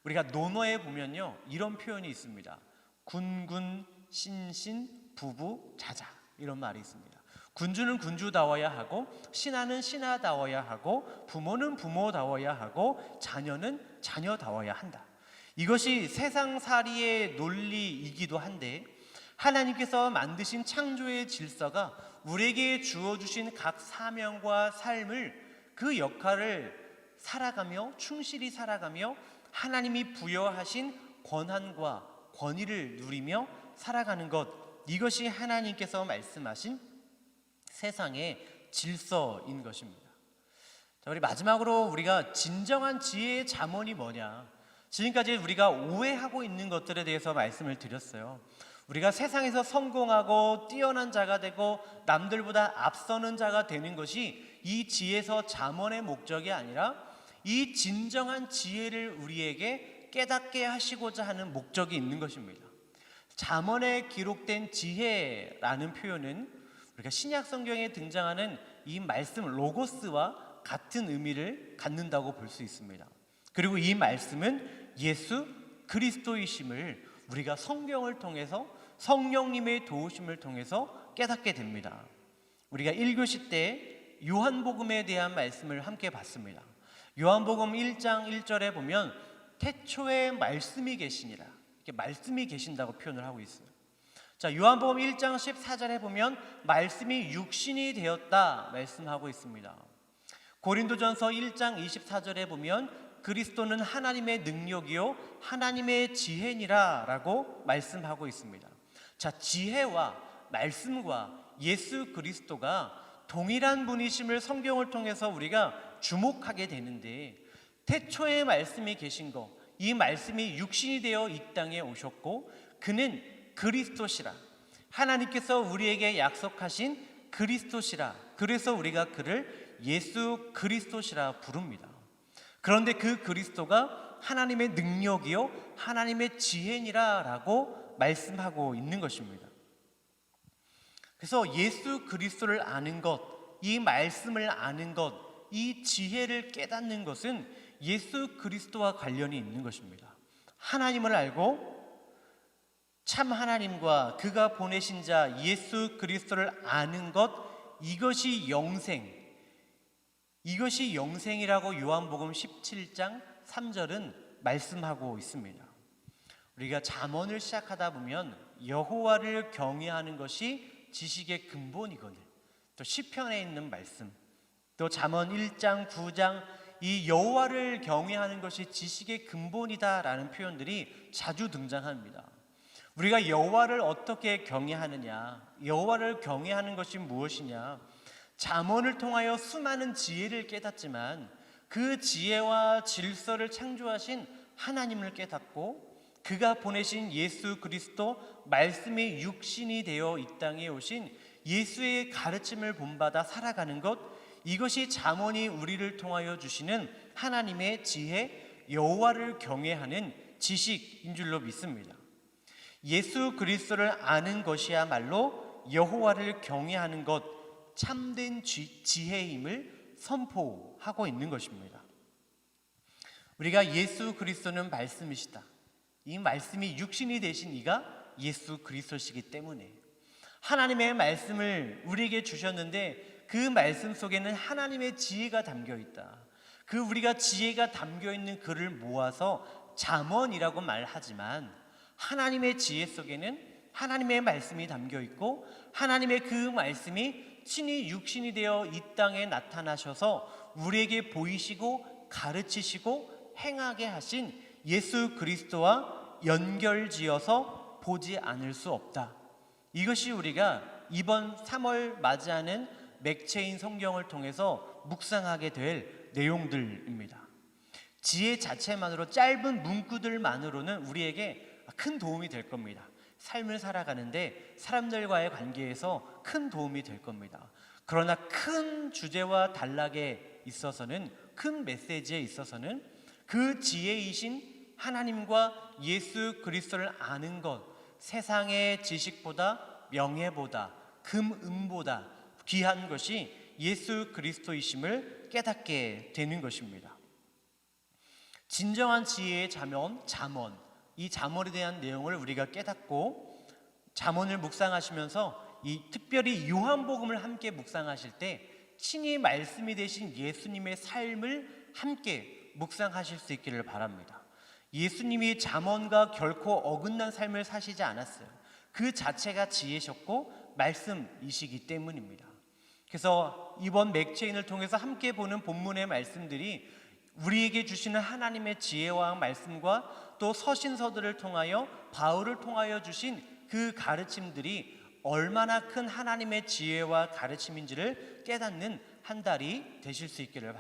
Speaker 4: 우리가 논어에 보면요, 이런 표현이 있습니다. 군군, 신신, 부부, 자자, 이런 말이 있습니다. 군주는 군주다워야 하고, 신하는 신하다워야 하고, 부모는 부모다워야 하고, 자녀는 자녀다워야 한다. 이것이 세상살이의 논리이기도 한데, 하나님께서 만드신 창조의 질서가 우리에게 주어주신 각 사명과 삶을, 그 역할을 살아가며 충실히 살아가며 하나님이 부여하신 권한과 권위를 누리며 살아가는 것, 이것이 하나님께서 말씀하신 세상의 질서인 것입니다. 자, 우리 마지막으로 우리가 진정한 지혜의 잠언이 뭐냐, 지금까지 우리가 오해하고 있는 것들에 대해서 말씀을 드렸어요. 우리가 세상에서 성공하고 뛰어난 자가 되고 남들보다 앞서는 자가 되는 것이 이 지혜서 잠언의 목적이 아니라 이 진정한 지혜를 우리에게 깨닫게 하시고자 하는 목적이 있는 것입니다. 잠언에 기록된 지혜라는 표현은 우리가 신약 성경에 등장하는 이 말씀 로고스와 같은 의미를 갖는다고 볼 수 있습니다. 그리고 이 말씀은 예수 그리스도이심을 우리가 성경을 통해서 성령님의 도우심을 통해서 깨닫게 됩니다. 우리가 1교시 때 요한복음에 대한 말씀을 함께 봤습니다. 요한복음 1장 1절에 보면 태초에 말씀이 계시니라, 이렇게 말씀이 계신다고 표현을 하고 있어요. 자, 요한복음 1장 14절에 보면 말씀이 육신이 되었다 말씀하고 있습니다. 고린도전서 1장 24절에 보면 그리스도는 하나님의 능력이요 하나님의 지혜니라 라고 말씀하고 있습니다. 자, 지혜와 말씀과 예수 그리스도가 동일한 분이심을 성경을 통해서 우리가 주목하게 되는데, 태초에 말씀이 계신 거, 이 말씀이 육신이 되어 이 땅에 오셨고 그는 그리스도시라, 하나님께서 우리에게 약속하신 그리스도시라, 그래서 우리가 그를 예수 그리스도시라 부릅니다. 그런데 그 그리스도가 하나님의 능력이요 하나님의 지혜니라 라고 말씀하고 있는 것입니다. 그래서 예수 그리스도를 아는 것, 이 말씀을 아는 것, 이 지혜를 깨닫는 것은 예수 그리스도와 관련이 있는 것입니다. 하나님을 알고 참 하나님과 그가 보내신 자 예수 그리스도를 아는 것, 이것이 영생, 이것이 영생이라고 요한복음 17장 3절은 말씀하고 있습니다. 우리가 잠언을 시작하다 보면 여호와를 경외하는 것이 지식의 근본이거든. 또 시편에 있는 말씀, 또 잠언 1장 9장 이 여호와를 경외하는 것이 지식의 근본이다라는 표현들이 자주 등장합니다. 우리가 여호와를 어떻게 경외하느냐, 여호와를 경외하는 것이 무엇이냐, 잠언을 통하여 수많은 지혜를 깨닫지만 그 지혜와 질서를 창조하신 하나님을 깨닫고 그가 보내신 예수 그리스도, 말씀이 육신이 되어 이 땅에 오신 예수의 가르침을 본받아 살아가는 것, 이것이 잠언이 우리를 통하여 주시는 하나님의 지혜, 여호와를 경외하는 지식인 줄로 믿습니다. 예수 그리스도를 아는 것이야말로 여호와를 경외하는 것, 참된 지혜임을 선포하고 있는 것입니다. 우리가 예수 그리스도는 말씀이시다, 이 말씀이 육신이 되신 이가 예수 그리스도시기 때문에 하나님의 말씀을 우리에게 주셨는데 그 말씀 속에는 하나님의 지혜가 담겨 있다. 그 우리가 지혜가 담겨 있는 글을 모아서 잠언이라고 말하지만 하나님의 지혜 속에는 하나님의 말씀이 담겨 있고 하나님의 그 말씀이 친히 육신이 되어 이 땅에 나타나셔서 우리에게 보이시고 가르치시고 행하게 하신 예수 그리스도와 연결지어서 보지 않을 수 없다. 이것이 우리가 이번 3월 맞이하는 맥체인 성경을 통해서 묵상하게 될 내용들입니다. 지혜 자체만으로, 짧은 문구들만으로는 우리에게 큰 도움이 될 겁니다. 삶을 살아가는데 사람들과의 관계에서 큰 도움이 될 겁니다. 그러나 큰 주제와 단락에 있어서는, 큰 메시지에 있어서는 그 지혜이신 하나님과 예수 그리스도를 아는 것, 세상의 지식보다, 명예보다, 금은보다 귀한 것이 예수 그리스도이심을 깨닫게 되는 것입니다. 진정한 지혜의 잠언, 이 잠언에 대한 내용을 우리가 깨닫고 잠언을 묵상하시면서 이 특별히 요한복음을 함께 묵상하실 때 친히 말씀이 되신 예수님의 삶을 함께 묵상하실 수 있기를 바랍니다. 예수님이 잠언과 결코 어긋난 삶을 사시지 않았어요. 그 자체가 지혜셨고 말씀이시기 때문입니다. 그래서 이번 맥체인을 통해서 함께 보는 본문의 말씀들이 우리에게 주시는 하나님의 지혜와 말씀과 또 서신서들을 통하여, 바울을 통하여 주신 그 가르침들이 얼마나 큰 하나님의 지혜와 가르침인지를 깨닫는 한 달이 되실 수 있기를 바랍니다.